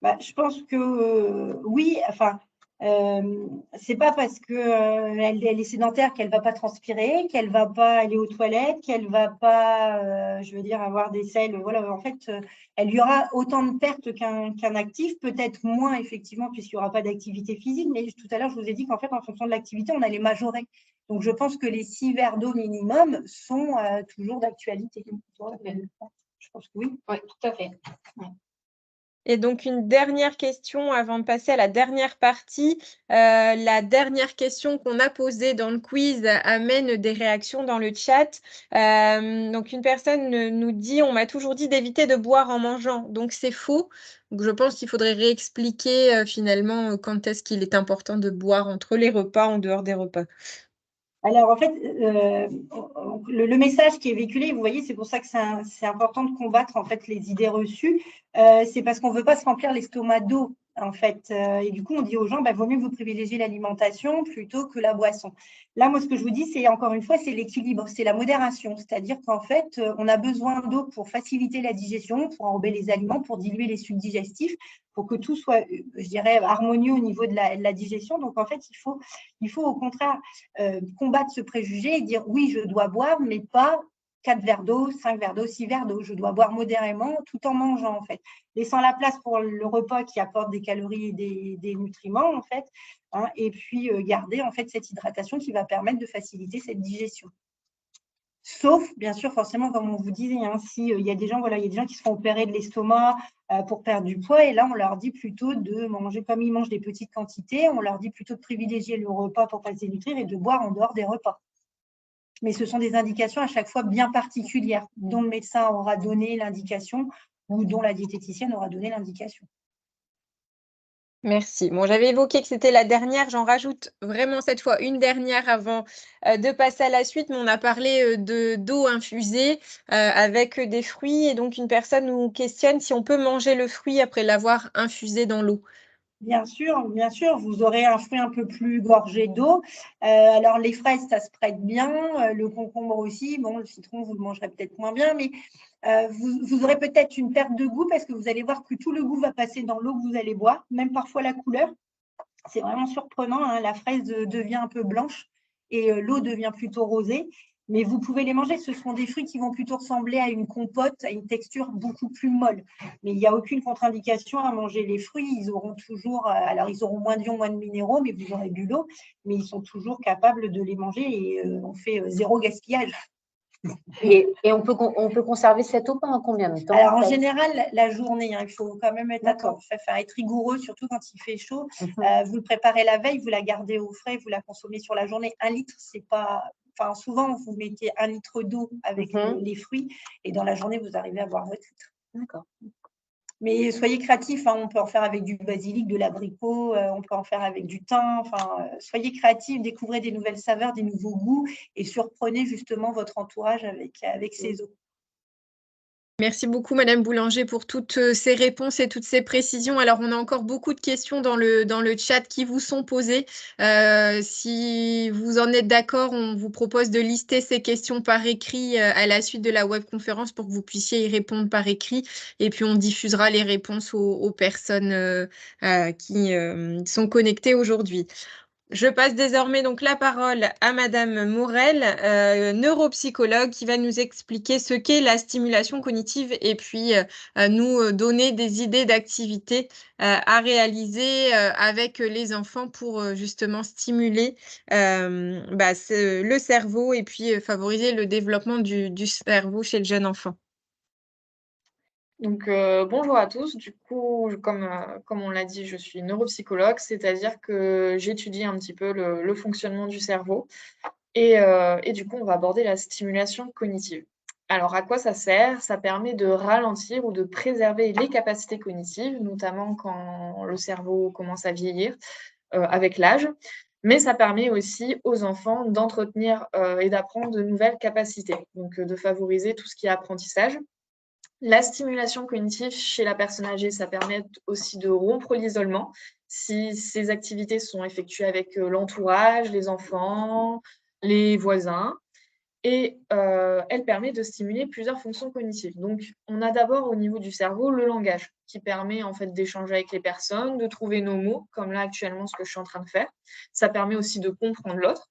Je pense que oui, enfin, c'est pas parce qu'elle est sédentaire qu'elle va pas transpirer, qu'elle va pas aller aux toilettes, qu'elle va pas, je veux dire, avoir des selles. Voilà, en fait, elle y aura autant de pertes qu'un actif, peut-être moins effectivement puisqu'il n'y aura pas d'activité physique. Mais tout à l'heure, je vous ai dit qu'en fait, en fonction de l'activité, on allait majorer. Donc, je pense que les 6 verres d'eau minimum sont toujours d'actualité. Je pense que oui. Oui, tout à fait. Ouais. Et donc, une dernière question avant de passer à la dernière partie. La dernière question qu'on a posée dans le quiz amène des réactions dans le chat. Donc, une personne nous dit « On m'a toujours dit d'éviter de boire en mangeant ». Donc, c'est faux. Donc, je pense qu'il faudrait réexpliquer finalement quand est-ce qu'il est important de boire entre les repas, en dehors des repas. Alors, en fait, le message qui est véhiculé, vous voyez, c'est pour ça que c'est important de combattre en fait les idées reçues. C'est parce qu'on ne veut pas se remplir l'estomac d'eau, en fait. Et du coup, on dit aux gens, vaut mieux que vous privilégiez l'alimentation plutôt que la boisson. Là, moi, ce que je vous dis, c'est encore une fois, c'est l'équilibre, c'est la modération. C'est-à-dire qu'en fait, on a besoin d'eau pour faciliter la digestion, pour enrober les aliments, pour diluer les sucs digestifs, pour que tout soit, je dirais, harmonieux au niveau de la digestion. Donc, en fait, il faut au contraire combattre ce préjugé et dire oui, je dois boire, mais pas 4 verres d'eau, 5 verres d'eau, 6 verres d'eau. Je dois boire modérément tout en mangeant, en fait, laissant la place pour le repas qui apporte des calories et des nutriments, en fait, hein, et puis garder, en fait, cette hydratation qui va permettre de faciliter cette digestion. Sauf, bien sûr, forcément, comme on vous disait, hein, s'il y a des gens, voilà, il y a des gens qui se font opérer de l'estomac pour perdre du poids, et là, on leur dit plutôt de manger, comme ils mangent des petites quantités, on leur dit plutôt de privilégier le repas pour pas se dénutrir et de boire en dehors des repas. Mais ce sont des indications à chaque fois bien particulières, dont le médecin aura donné l'indication ou dont la diététicienne aura donné l'indication. Merci. Bon, j'avais évoqué que c'était la dernière, j'en rajoute vraiment cette fois une dernière avant de passer à la suite, mais on a parlé d'eau infusée avec des fruits, et donc une personne nous questionne si on peut manger le fruit après l'avoir infusé dans l'eau. Bien sûr, vous aurez un fruit un peu plus gorgé d'eau. Alors, les fraises, ça se prête bien. Le concombre aussi. Bon, le citron, vous le mangerez peut-être moins bien, mais vous aurez peut-être une perte de goût parce que vous allez voir que tout le goût va passer dans l'eau que vous allez boire, même parfois la couleur. C'est vraiment surprenant, hein. La fraise devient un peu blanche et l'eau devient plutôt rosée. Mais vous pouvez les manger. Ce seront des fruits qui vont plutôt ressembler à une compote, à une texture beaucoup plus molle. Mais il n'y a aucune contre-indication à manger les fruits. Ils auront toujours, alors ils auront moins d'ions, moins de minéraux, mais vous aurez bu l'eau. Mais ils sont toujours capables de les manger et on fait zéro gaspillage. Et on peut conserver cette eau pendant combien de temps? Alors, en général, la journée, hein, il faut quand même être rigoureux, surtout quand il fait chaud. Vous le préparez la veille, vous la gardez au frais, vous la consommez sur la journée. 1 litre, c'est pas… Enfin, souvent, vous mettez 1 litre d'eau avec les fruits et dans la journée, vous arrivez à boire votre litre. D'accord. Mais soyez créatifs, hein, on peut en faire avec du basilic, de l'abricot, on peut en faire avec du thym. Enfin, soyez créatifs, découvrez des nouvelles saveurs, des nouveaux goûts et surprenez justement votre entourage avec ces eaux. Merci beaucoup, Madame Boulanger, pour toutes ces réponses et toutes ces précisions. Alors, on a encore beaucoup de questions dans le chat qui vous sont posées. Si vous en êtes d'accord, on vous propose de lister ces questions par écrit à la suite de la webconférence pour que vous puissiez y répondre par écrit. Et puis, on diffusera les réponses aux personnes qui sont connectées aujourd'hui. Je passe désormais donc la parole à Madame Morel, neuropsychologue, qui va nous expliquer ce qu'est la stimulation cognitive et puis nous donner des idées d'activités à réaliser avec les enfants pour justement stimuler le cerveau et puis favoriser le développement du cerveau chez le jeune enfant. Donc, bonjour à tous. Du coup, comme on l'a dit, je suis neuropsychologue, c'est-à-dire que j'étudie un petit peu le fonctionnement du cerveau. Et du coup, on va aborder la stimulation cognitive. Alors, à quoi ça sert? Ça permet de ralentir ou de préserver les capacités cognitives, notamment quand le cerveau commence à vieillir avec l'âge. Mais ça permet aussi aux enfants d'entretenir et d'apprendre de nouvelles capacités, donc de favoriser tout ce qui est apprentissage. La stimulation cognitive chez la personne âgée, ça permet aussi de rompre l'isolement si ces activités sont effectuées avec l'entourage, les enfants, les voisins. Et elle permet de stimuler plusieurs fonctions cognitives. Donc, on a d'abord au niveau du cerveau le langage qui permet en fait d'échanger avec les personnes, de trouver nos mots, comme là actuellement ce que je suis en train de faire. Ça permet aussi de comprendre l'autre.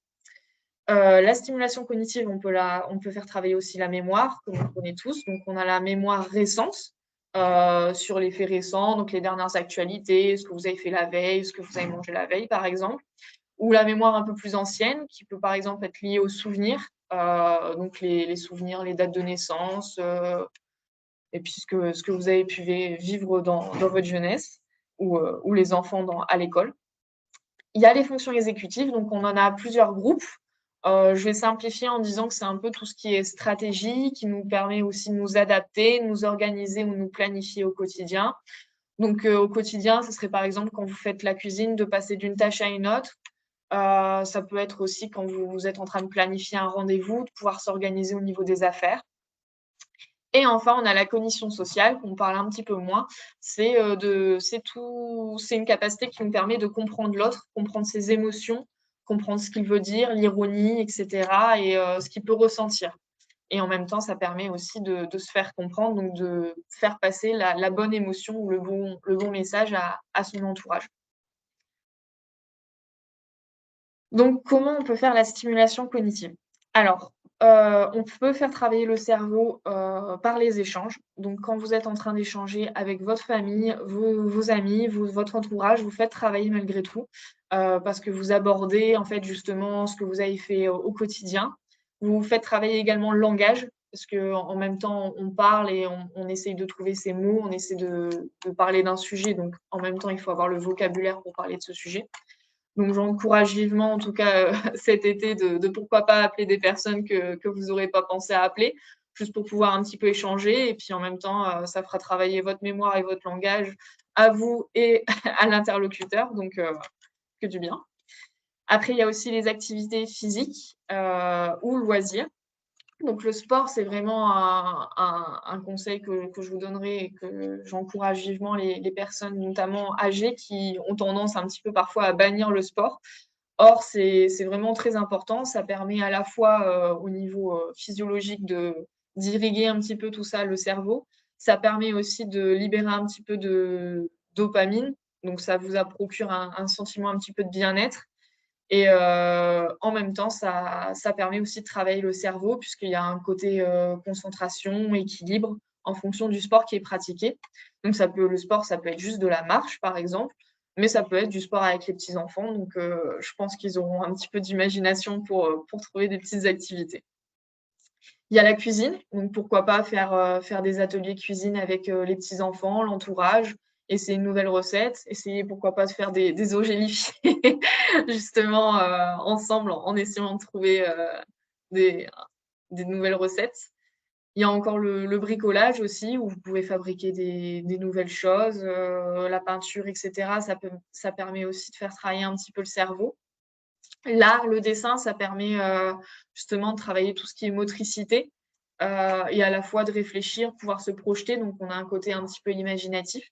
La stimulation cognitive, on peut faire travailler aussi la mémoire, comme on connaît tous. Donc, on a la mémoire récente sur les faits récents, donc les dernières actualités, ce que vous avez fait la veille, ce que vous avez mangé la veille, par exemple. Ou la mémoire un peu plus ancienne, qui peut par exemple être liée aux souvenirs, donc les souvenirs, les dates de naissance, et puis ce que vous avez pu vivre dans votre jeunesse, ou les enfants à l'école. Il y a les fonctions exécutives, donc on en a plusieurs groupes. Je vais simplifier en disant que c'est un peu tout ce qui est stratégie, qui nous permet aussi de nous adapter, de nous organiser ou nous planifier au quotidien. Donc, au quotidien, ce serait par exemple quand vous faites la cuisine, de passer d'une tâche à une autre. Ça peut être aussi quand vous êtes en train de planifier un rendez-vous, de pouvoir s'organiser au niveau des affaires. Et enfin, on a la cognition sociale, qu'on parle un petit peu moins. C'est une capacité qui nous permet de comprendre l'autre, comprendre ses émotions, comprendre ce qu'il veut dire, l'ironie, etc., et ce qu'il peut ressentir. Et en même temps, ça permet aussi de se faire comprendre, donc de faire passer la bonne émotion ou le bon message à son entourage. Donc, comment on peut faire la stimulation cognitive? Alors, On peut faire travailler le cerveau par les échanges. Donc, quand vous êtes en train d'échanger avec votre famille, vos amis, votre entourage, vous faites travailler malgré tout parce que vous abordez en fait justement ce que vous avez fait au quotidien. Vous faites travailler également le langage parce qu'en même temps, on parle et on essaye de trouver ces mots, on essaie de parler d'un sujet. Donc, en même temps, il faut avoir le vocabulaire pour parler de ce sujet. Donc, j'encourage vivement, en tout cas, cet été, de pourquoi pas appeler des personnes que vous n'aurez pas pensé à appeler, juste pour pouvoir un petit peu échanger. Et puis, en même temps, ça fera travailler votre mémoire et votre langage à vous et à l'interlocuteur. Donc, que du bien. Après, il y a aussi les activités physiques ou loisirs. Donc, le sport, c'est vraiment un conseil que je vous donnerai et que j'encourage vivement les personnes, notamment âgées, qui ont tendance un petit peu parfois à bannir le sport. Or, c'est vraiment très important. Ça permet à la fois au niveau physiologique d'irriguer un petit peu tout ça, le cerveau. Ça permet aussi de libérer un petit peu de dopamine. Donc, ça vous procure un sentiment un petit peu de bien-être. Et en même temps, ça permet aussi de travailler le cerveau puisqu'il y a un côté concentration, équilibre en fonction du sport qui est pratiqué. Donc, le sport, ça peut être juste de la marche, par exemple, mais ça peut être du sport avec les petits-enfants. Donc, je pense qu'ils auront un petit peu d'imagination pour trouver des petites activités. Il y a la cuisine, donc pourquoi pas faire des ateliers cuisine avec les petits-enfants, l'entourage, essayer une nouvelle recette, essayer pourquoi pas de faire des eaux gélifiées justement ensemble en essayant de trouver des nouvelles recettes. Il y a encore le bricolage aussi, où vous pouvez fabriquer des nouvelles choses, la peinture, etc. Ça permet aussi de faire travailler un petit peu le cerveau. L'art, le dessin, ça permet justement de travailler tout ce qui est motricité et à la fois de réfléchir, pouvoir se projeter. Donc, on a un côté un petit peu imaginatif.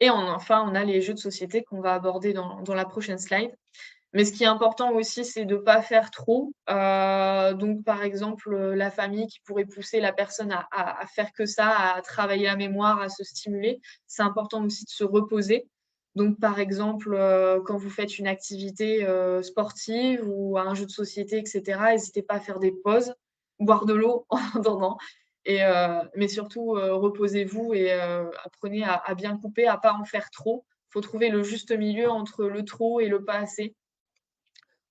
Et enfin, on a les jeux de société qu'on va aborder dans la prochaine slide. Mais ce qui est important aussi, c'est de ne pas faire trop. Donc, par exemple, la famille qui pourrait pousser la personne à faire que ça, à travailler la mémoire, à se stimuler. C'est important aussi de se reposer. Donc, par exemple, quand vous faites une activité sportive ou un jeu de société, etc., n'hésitez pas à faire des pauses, boire de l'eau en attendant. Mais surtout, reposez-vous et apprenez à bien couper, à ne pas en faire trop. Il faut trouver le juste milieu entre le trop et le pas assez.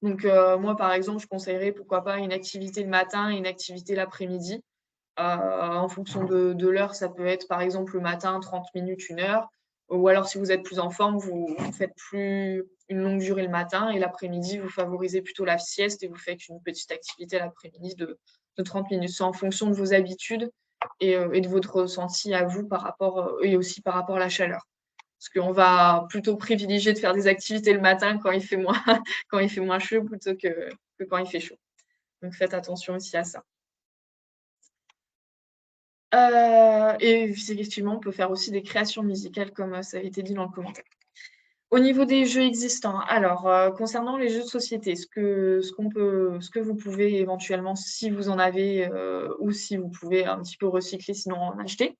Donc, moi, par exemple, je conseillerais pourquoi pas une activité le matin et une activité l'après-midi. En fonction de l'heure, ça peut être par exemple le matin 30 minutes, 1 heure. Ou alors, si vous êtes plus en forme, vous faites plus une longue durée le matin et l'après-midi, vous favorisez plutôt la sieste et vous faites une petite activité l'après-midi de 30 minutes. C'est en fonction de vos habitudes et de votre ressenti à vous par rapport, et aussi par rapport à la chaleur. Parce qu'on va plutôt privilégier de faire des activités le matin quand il fait moins chaud plutôt que quand il fait chaud. Donc, faites attention aussi à ça. Et effectivement, on peut faire aussi des créations musicales comme ça a été dit dans le commentaire. Au niveau des jeux existants, alors concernant les jeux de société, ce que vous pouvez éventuellement, si vous en avez ou si vous pouvez un petit peu recycler, sinon en acheter.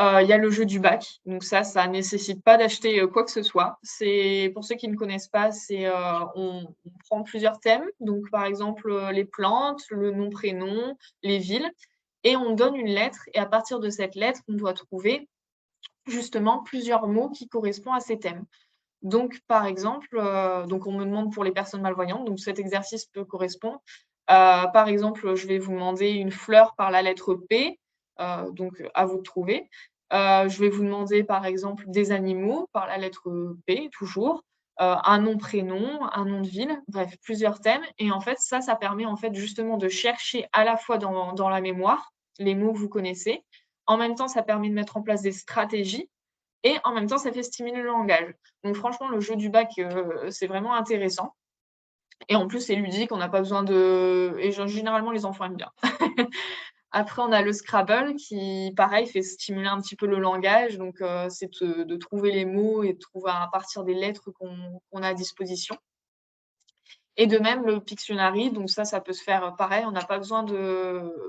Il y a le jeu du bac. Donc ça nécessite pas d'acheter quoi que ce soit. C'est, pour ceux qui ne connaissent pas, on prend plusieurs thèmes. Donc par exemple les plantes, le nom, prénom, les villes, et on donne une lettre. Et à partir de cette lettre, on doit trouver justement plusieurs mots qui correspondent à ces thèmes. Donc par exemple, donc on me demande pour les personnes malvoyantes. Donc cet exercice peut correspondre. Par exemple, je vais vous demander une fleur par la lettre P. Donc à vous de trouver. Je vais vous demander par exemple des animaux par la lettre P, toujours, un nom, prénom, un nom de ville, bref, plusieurs thèmes. Et en fait, ça permet en fait justement de chercher à la fois dans la mémoire les mots que vous connaissez. En même temps, ça permet de mettre en place des stratégies et en même temps, ça fait stimuler le langage. Donc franchement, le jeu du bac, c'est vraiment intéressant. Et en plus, c'est ludique, on n'a pas besoin de... Et généralement, les enfants aiment bien. Après, on a le Scrabble qui, pareil, fait stimuler un petit peu le langage. Donc, c'est de trouver les mots et de trouver à partir des lettres qu'on a à disposition. Et de même, le Pictionary, donc ça peut se faire pareil. On n'a pas besoin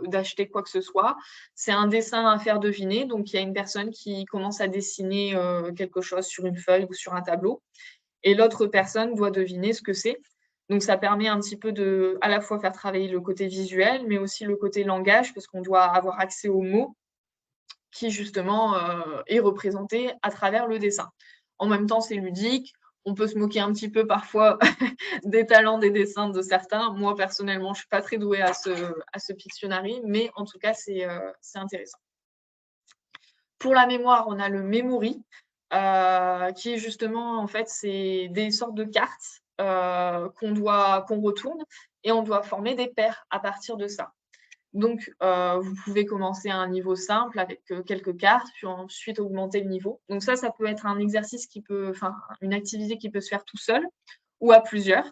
d'acheter quoi que ce soit. C'est un dessin à faire deviner. Donc, il y a une personne qui commence à dessiner quelque chose sur une feuille ou sur un tableau. Et l'autre personne doit deviner ce que c'est. Donc, ça permet un petit peu de, à la fois faire travailler le côté visuel, mais aussi le côté langage, parce qu'on doit avoir accès aux mots qui, justement, est représenté à travers le dessin. En même temps, c'est ludique. On peut se moquer un petit peu parfois des talents des dessins de certains. Moi, personnellement, je ne suis pas très douée à ce Pictionary, mais en tout cas, c'est intéressant. Pour la mémoire, on a le memory, qui est justement, en fait, c'est des sortes de cartes qu'on retourne et on doit former des paires à partir de ça. Donc, vous pouvez commencer à un niveau simple avec quelques cartes, puis ensuite augmenter le niveau. Donc ça peut être un exercice une activité qui peut se faire tout seul ou à plusieurs.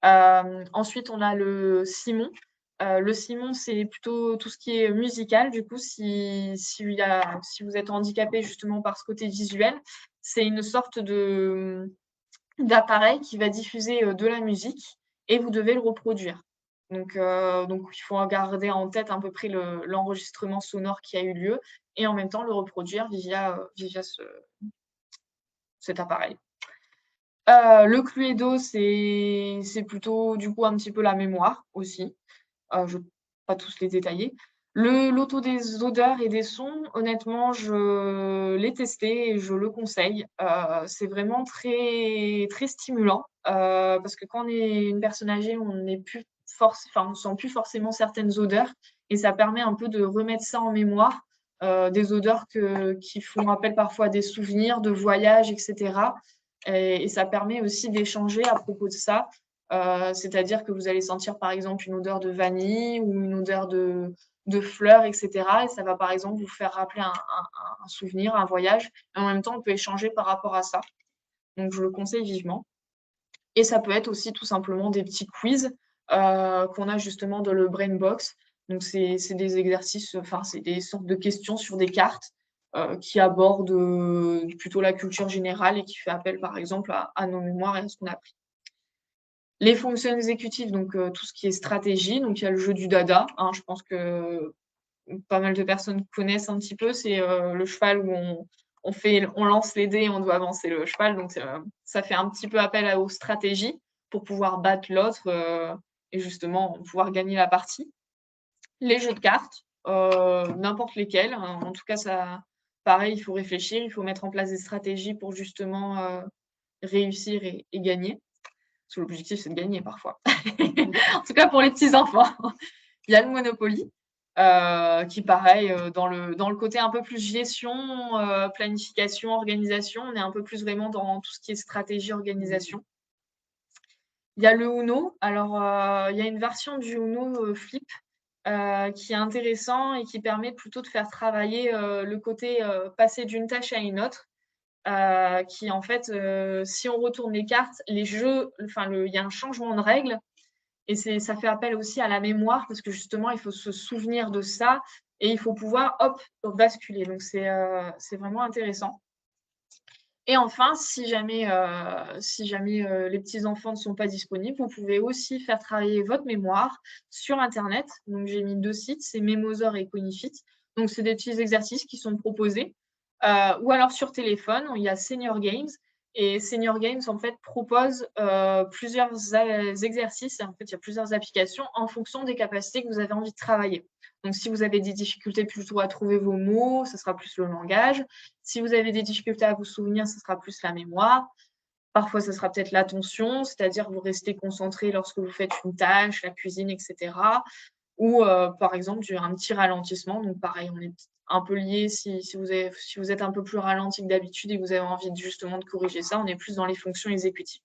Ensuite, on a le Simon. Le Simon, c'est plutôt tout ce qui est musical. Du coup, si vous êtes handicapé justement par ce côté visuel, c'est une sorte d'appareil qui va diffuser de la musique et vous devez le reproduire. Donc, il faut garder en tête à peu près l'enregistrement sonore qui a eu lieu et en même temps le reproduire via cet appareil. Le Cluedo, c'est plutôt du coup un petit peu la mémoire aussi. Je ne vais pas tous les détailler. L'auto des odeurs et des sons, honnêtement, je l'ai testé et je le conseille. C'est vraiment très, très stimulant parce que quand on est une personne âgée, on ne sent plus forcément certaines odeurs et ça permet un peu de remettre ça en mémoire, des odeurs qui font appel parfois à des souvenirs de voyages, etc. Et ça permet aussi d'échanger à propos de ça. C'est-à-dire que vous allez sentir par exemple une odeur de vanille ou une odeur de fleurs, etc. Et ça va par exemple vous faire rappeler un souvenir, un voyage. Et en même temps, on peut échanger par rapport à ça. Donc, je le conseille vivement. Et ça peut être aussi tout simplement des petits quiz qu'on a justement dans le Brain Box. Donc, c'est des exercices, c'est des sortes de questions sur des cartes qui abordent plutôt la culture générale et qui fait appel par exemple à nos mémoires et à ce qu'on a appris. Les fonctions exécutives, donc tout ce qui est stratégie. Donc, il y a le jeu du dada. Je pense que pas mal de personnes connaissent un petit peu. C'est le cheval où on lance les dés et on doit avancer le cheval. Donc, ça fait un petit peu appel aux stratégies pour pouvoir battre l'autre et justement pouvoir gagner la partie. Les jeux de cartes, n'importe lesquels. En tout cas, ça, pareil, il faut réfléchir. Il faut mettre en place des stratégies pour justement réussir et gagner. Parce que l'objectif, c'est de gagner parfois. En tout cas, pour les petits-enfants. Il y a le Monopoly, qui, pareil, dans le côté un peu plus gestion, planification, organisation, on est un peu plus vraiment dans tout ce qui est stratégie, organisation. Il y a le Uno. Alors, il y a une version du Uno Flip qui est intéressant et qui permet plutôt de faire travailler le côté passer d'une tâche à une autre. Qui en fait, si on retourne les cartes, les jeux, il y a un changement de règles et ça fait appel aussi à la mémoire parce que justement, il faut se souvenir de ça et il faut pouvoir, basculer. Donc, c'est vraiment intéressant. Et enfin, si jamais les petits-enfants ne sont pas disponibles, vous pouvez aussi faire travailler votre mémoire sur Internet. Donc, j'ai mis 2 sites, c'est Memosaur et Conifit. Donc, c'est des petits exercices qui sont proposés. Ou alors sur téléphone, il y a Senior Games. Et Senior Games, en fait, propose plusieurs exercices. En fait, il y a plusieurs applications en fonction des capacités que vous avez envie de travailler. Donc, si vous avez des difficultés plutôt à trouver vos mots, ce sera plus le langage. Si vous avez des difficultés à vous souvenir, ce sera plus la mémoire. Parfois, ce sera peut-être l'attention, c'est-à-dire vous restez concentré lorsque vous faites une tâche, la cuisine, etc. Ou, par exemple, un petit ralentissement. Donc, pareil, on est un peu lié si vous êtes un peu plus ralenti que d'habitude et que vous avez envie justement de corriger ça, on est plus dans les fonctions exécutives.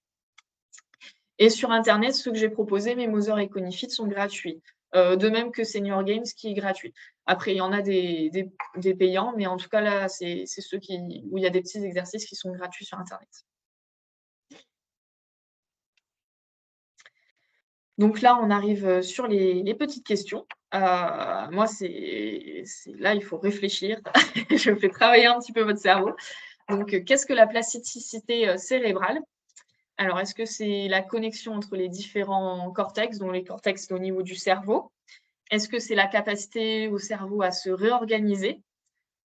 Et sur Internet, ceux que j'ai proposés, Memosaur et Conifit, sont gratuits. De même que Senior Games, qui est gratuit. Après, il y en a des payants, mais en tout cas, là, c'est ceux où il y a des petits exercices qui sont gratuits sur Internet. Donc là, on arrive sur les petites questions. Moi, là, il faut réfléchir. Je fais travailler un petit peu votre cerveau. Donc, qu'est-ce que la plasticité cérébrale? Alors, est-ce que c'est la connexion entre les différents cortex, dont les cortex au niveau du cerveau? Est-ce que c'est la capacité au cerveau à se réorganiser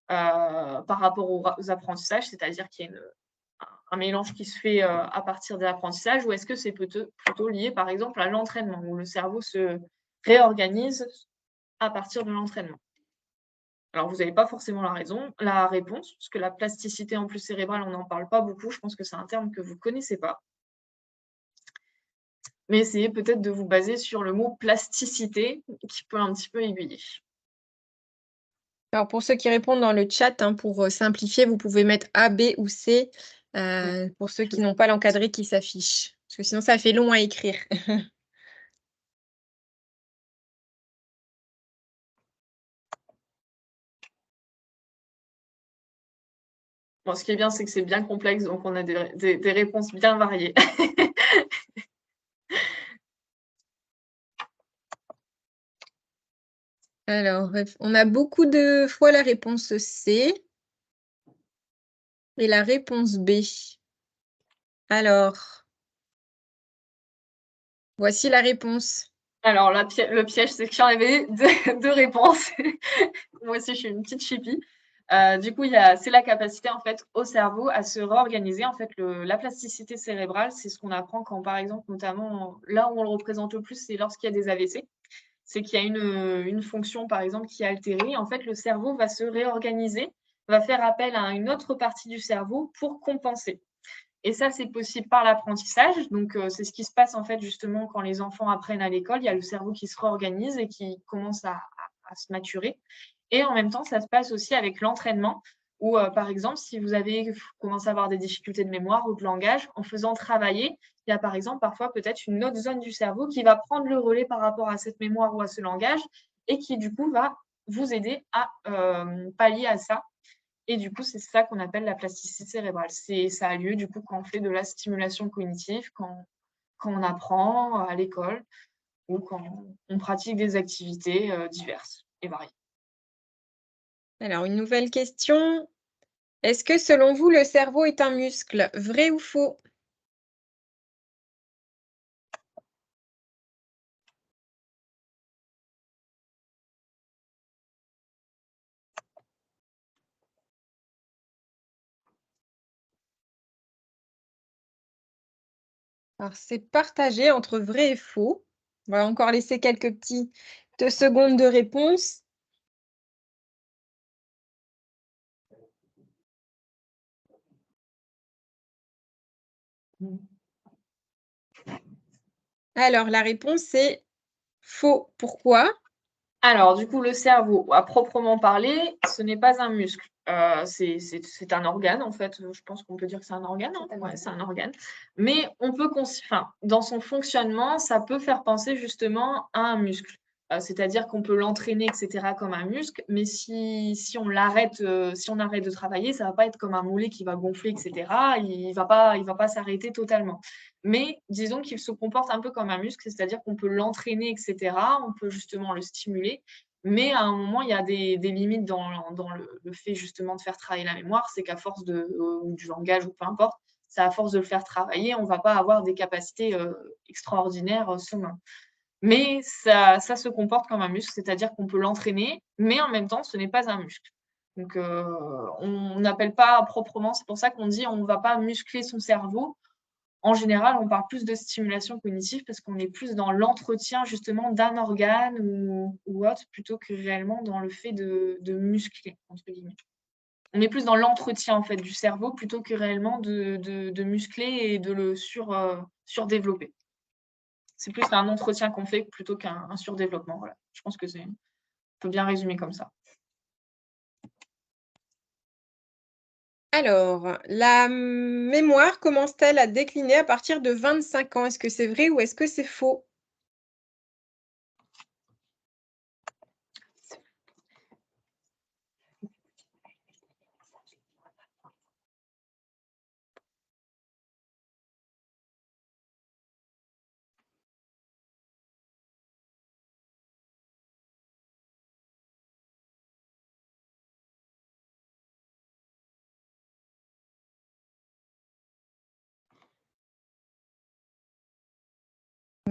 par rapport aux apprentissages, c'est-à-dire qu'il y a un mélange qui se fait à partir de l'apprentissage, ou est-ce que c'est plutôt lié, par exemple, à l'entraînement, où le cerveau se réorganise à partir de l'entraînement? Alors, vous n'avez pas forcément la réponse, parce que la plasticité en plus cérébrale, on n'en parle pas beaucoup. Je pense que c'est un terme que vous ne connaissez pas. Mais essayez peut-être de vous baser sur le mot plasticité, qui peut un petit peu aiguiller. Alors, pour ceux qui répondent dans le chat, hein, pour simplifier, vous pouvez mettre A, B ou C pour ceux qui n'ont pas l'encadré qui s'affiche. Parce que sinon, ça fait long à écrire. Bon, ce qui est bien, c'est que c'est bien complexe, donc on a des réponses bien variées. Alors, on a beaucoup de fois la réponse C et la réponse B. Alors, voici la réponse. Alors, le piège, c'est que j'en avais deux réponses. Moi aussi, je suis une petite chipie. Du coup, c'est la capacité en fait au cerveau à se réorganiser. En fait, la plasticité cérébrale, c'est ce qu'on apprend quand, par exemple, notamment là où on le représente le plus, c'est lorsqu'il y a des AVC. C'est qu'il y a une fonction, par exemple, qui est altérée. En fait, le cerveau va se réorganiser, va faire appel à une autre partie du cerveau pour compenser. Et ça, c'est possible par l'apprentissage. Donc, c'est ce qui se passe en fait justement quand les enfants apprennent à l'école. Il y a le cerveau qui se réorganise et qui commence à se maturer. Et en même temps, ça se passe aussi avec l'entraînement, où par exemple, si vous commencé à avoir des difficultés de mémoire ou de langage, en faisant travailler, il y a par exemple parfois peut-être une autre zone du cerveau qui va prendre le relais par rapport à cette mémoire ou à ce langage et qui du coup va vous aider à pallier à ça. Et du coup, c'est ça qu'on appelle la plasticité cérébrale. Ça a lieu du coup quand on fait de la stimulation cognitive, quand on apprend à l'école ou quand on pratique des activités diverses et variées. Alors, une nouvelle question. Est-ce que selon vous, le cerveau est un muscle? Vrai ou faux? Alors, c'est partagé entre vrai et faux. On va encore laisser quelques petites secondes de réponse. Alors, la réponse est faux. Pourquoi? Alors, du coup, le cerveau, à proprement parler, ce n'est pas un muscle. C'est un organe, en fait. Je pense qu'on peut dire que c'est un organe. Hein. Ouais, c'est un organe. Mais on peut, dans son fonctionnement, ça peut faire penser justement à un muscle. C'est-à-dire qu'on peut l'entraîner, etc., comme un muscle. Mais si on l'arrête, si on arrête de travailler, ça ne va pas être comme un moulet qui va gonfler, etc. Il va pas s'arrêter totalement. Mais disons qu'il se comporte un peu comme un muscle, c'est-à-dire qu'on peut l'entraîner, etc. On peut justement le stimuler. Mais à un moment, il y a des limites dans le fait justement de faire travailler la mémoire. C'est qu'à force ou du langage ou peu importe, c'est à force de le faire travailler, on ne va pas avoir des capacités extraordinaires saumon. Mais ça se comporte comme un muscle, c'est-à-dire qu'on peut l'entraîner, mais en même temps, ce n'est pas un muscle. Donc, on n'appelle pas proprement, c'est pour ça qu'on dit on ne va pas muscler son cerveau. En général, on parle plus de stimulation cognitive parce qu'on est plus dans l'entretien justement d'un organe ou autre plutôt que réellement dans le fait de muscler, entre guillemets. On est plus dans l'entretien en fait du cerveau plutôt que réellement de muscler et de le surdévelopper. C'est plus un entretien qu'on fait plutôt qu'un surdéveloppement. Voilà. Je pense que on peut bien résumer comme ça. Alors, la mémoire commence-t-elle à décliner à partir de 25 ans? Est-ce que c'est vrai ou est-ce que c'est faux?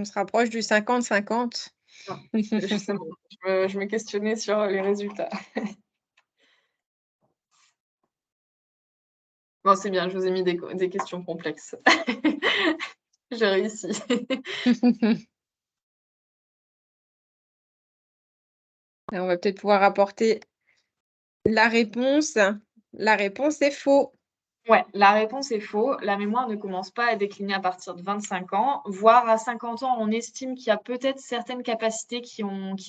On se rapproche du 50-50. Je me questionnais sur les résultats. Bon, c'est bien, je vous ai mis des questions complexes. J'ai réussi. On va peut-être pouvoir apporter la réponse. La réponse est faux. Ouais, la réponse est faux. La mémoire ne commence pas à décliner à partir de 25 ans, voire à 50 ans, on estime qu'il y a peut-être certaines capacités qui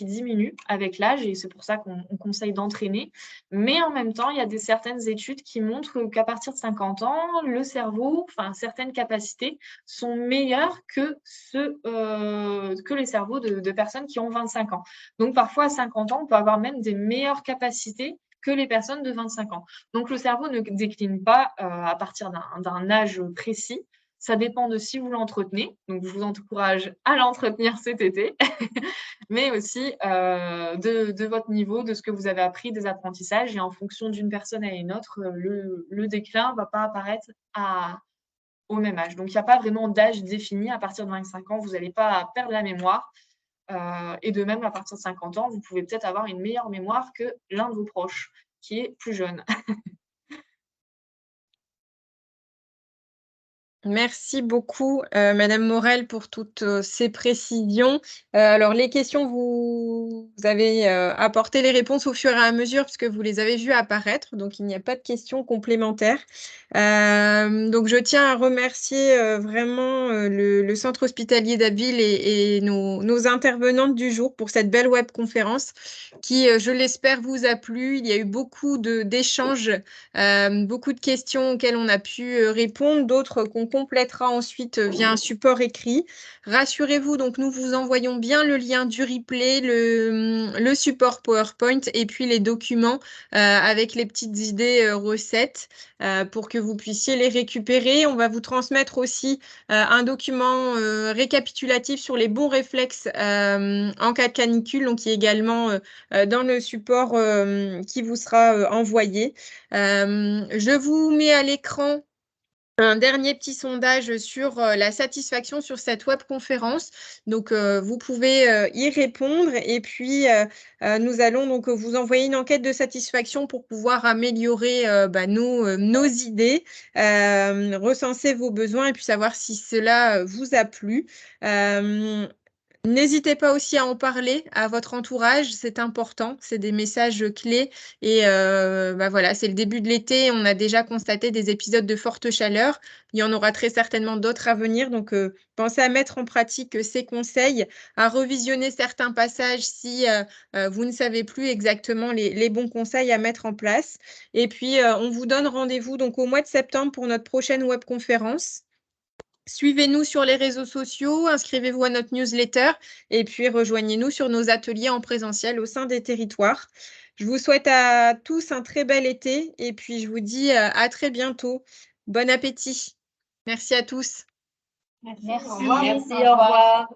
diminuent avec l'âge et c'est pour ça qu'on conseille d'entraîner. Mais en même temps, il y a certaines études qui montrent qu'à partir de 50 ans, le cerveau, enfin certaines capacités sont meilleures que les cerveaux de personnes qui ont 25 ans. Donc parfois à 50 ans, on peut avoir même des meilleures capacités que les personnes de 25 ans. Donc, le cerveau ne décline pas à partir d'un âge précis. Ça dépend de si vous l'entretenez. Donc, je vous encourage à l'entretenir cet été, mais aussi de votre niveau, de ce que vous avez appris, des apprentissages. Et en fonction d'une personne à une autre, le déclin ne va pas apparaître au même âge. Donc, il n'y a pas vraiment d'âge défini. À partir de 25 ans, vous n'allez pas perdre la mémoire. Et de même, à partir de 50 ans, vous pouvez peut-être avoir une meilleure mémoire que l'un de vos proches qui est plus jeune. Merci beaucoup, Madame Morel, pour toutes ces précisions. Alors, les questions, vous avez apporté les réponses au fur et à mesure, puisque vous les avez vues apparaître, donc il n'y a pas de questions complémentaires. Donc, je tiens à remercier vraiment le Centre hospitalier d'Abbeville et nos intervenantes du jour pour cette belle webconférence qui, je l'espère, vous a plu. Il y a eu beaucoup d'échanges, beaucoup de questions auxquelles on a pu répondre, d'autres qu'on complétera ensuite via un support écrit. Rassurez-vous, donc nous vous envoyons bien le lien du replay, le support PowerPoint et puis les documents avec les petites idées recettes pour que vous puissiez les récupérer. On va vous transmettre aussi un document récapitulatif sur les bons réflexes en cas de canicule, donc qui est également dans le support qui vous sera envoyé. Je vous mets à l'écran un dernier petit sondage sur la satisfaction sur cette webconférence. Donc, vous pouvez y répondre et puis nous allons donc vous envoyer une enquête de satisfaction pour pouvoir améliorer nos idées, recenser vos besoins et puis savoir si cela vous a plu. N'hésitez pas aussi à en parler à votre entourage, c'est important, c'est des messages clés et voilà, c'est le début de l'été, on a déjà constaté des épisodes de forte chaleur, il y en aura très certainement d'autres à venir, donc pensez à mettre en pratique ces conseils, à revisionner certains passages si vous ne savez plus exactement les bons conseils à mettre en place. Et puis, on vous donne rendez-vous donc au mois de septembre pour notre prochaine webconférence. Suivez-nous sur les réseaux sociaux, inscrivez-vous à notre newsletter et puis rejoignez-nous sur nos ateliers en présentiel au sein des territoires. Je vous souhaite à tous un très bel été et puis je vous dis à très bientôt. Bon appétit. Merci à tous. Merci. Merci. Au revoir.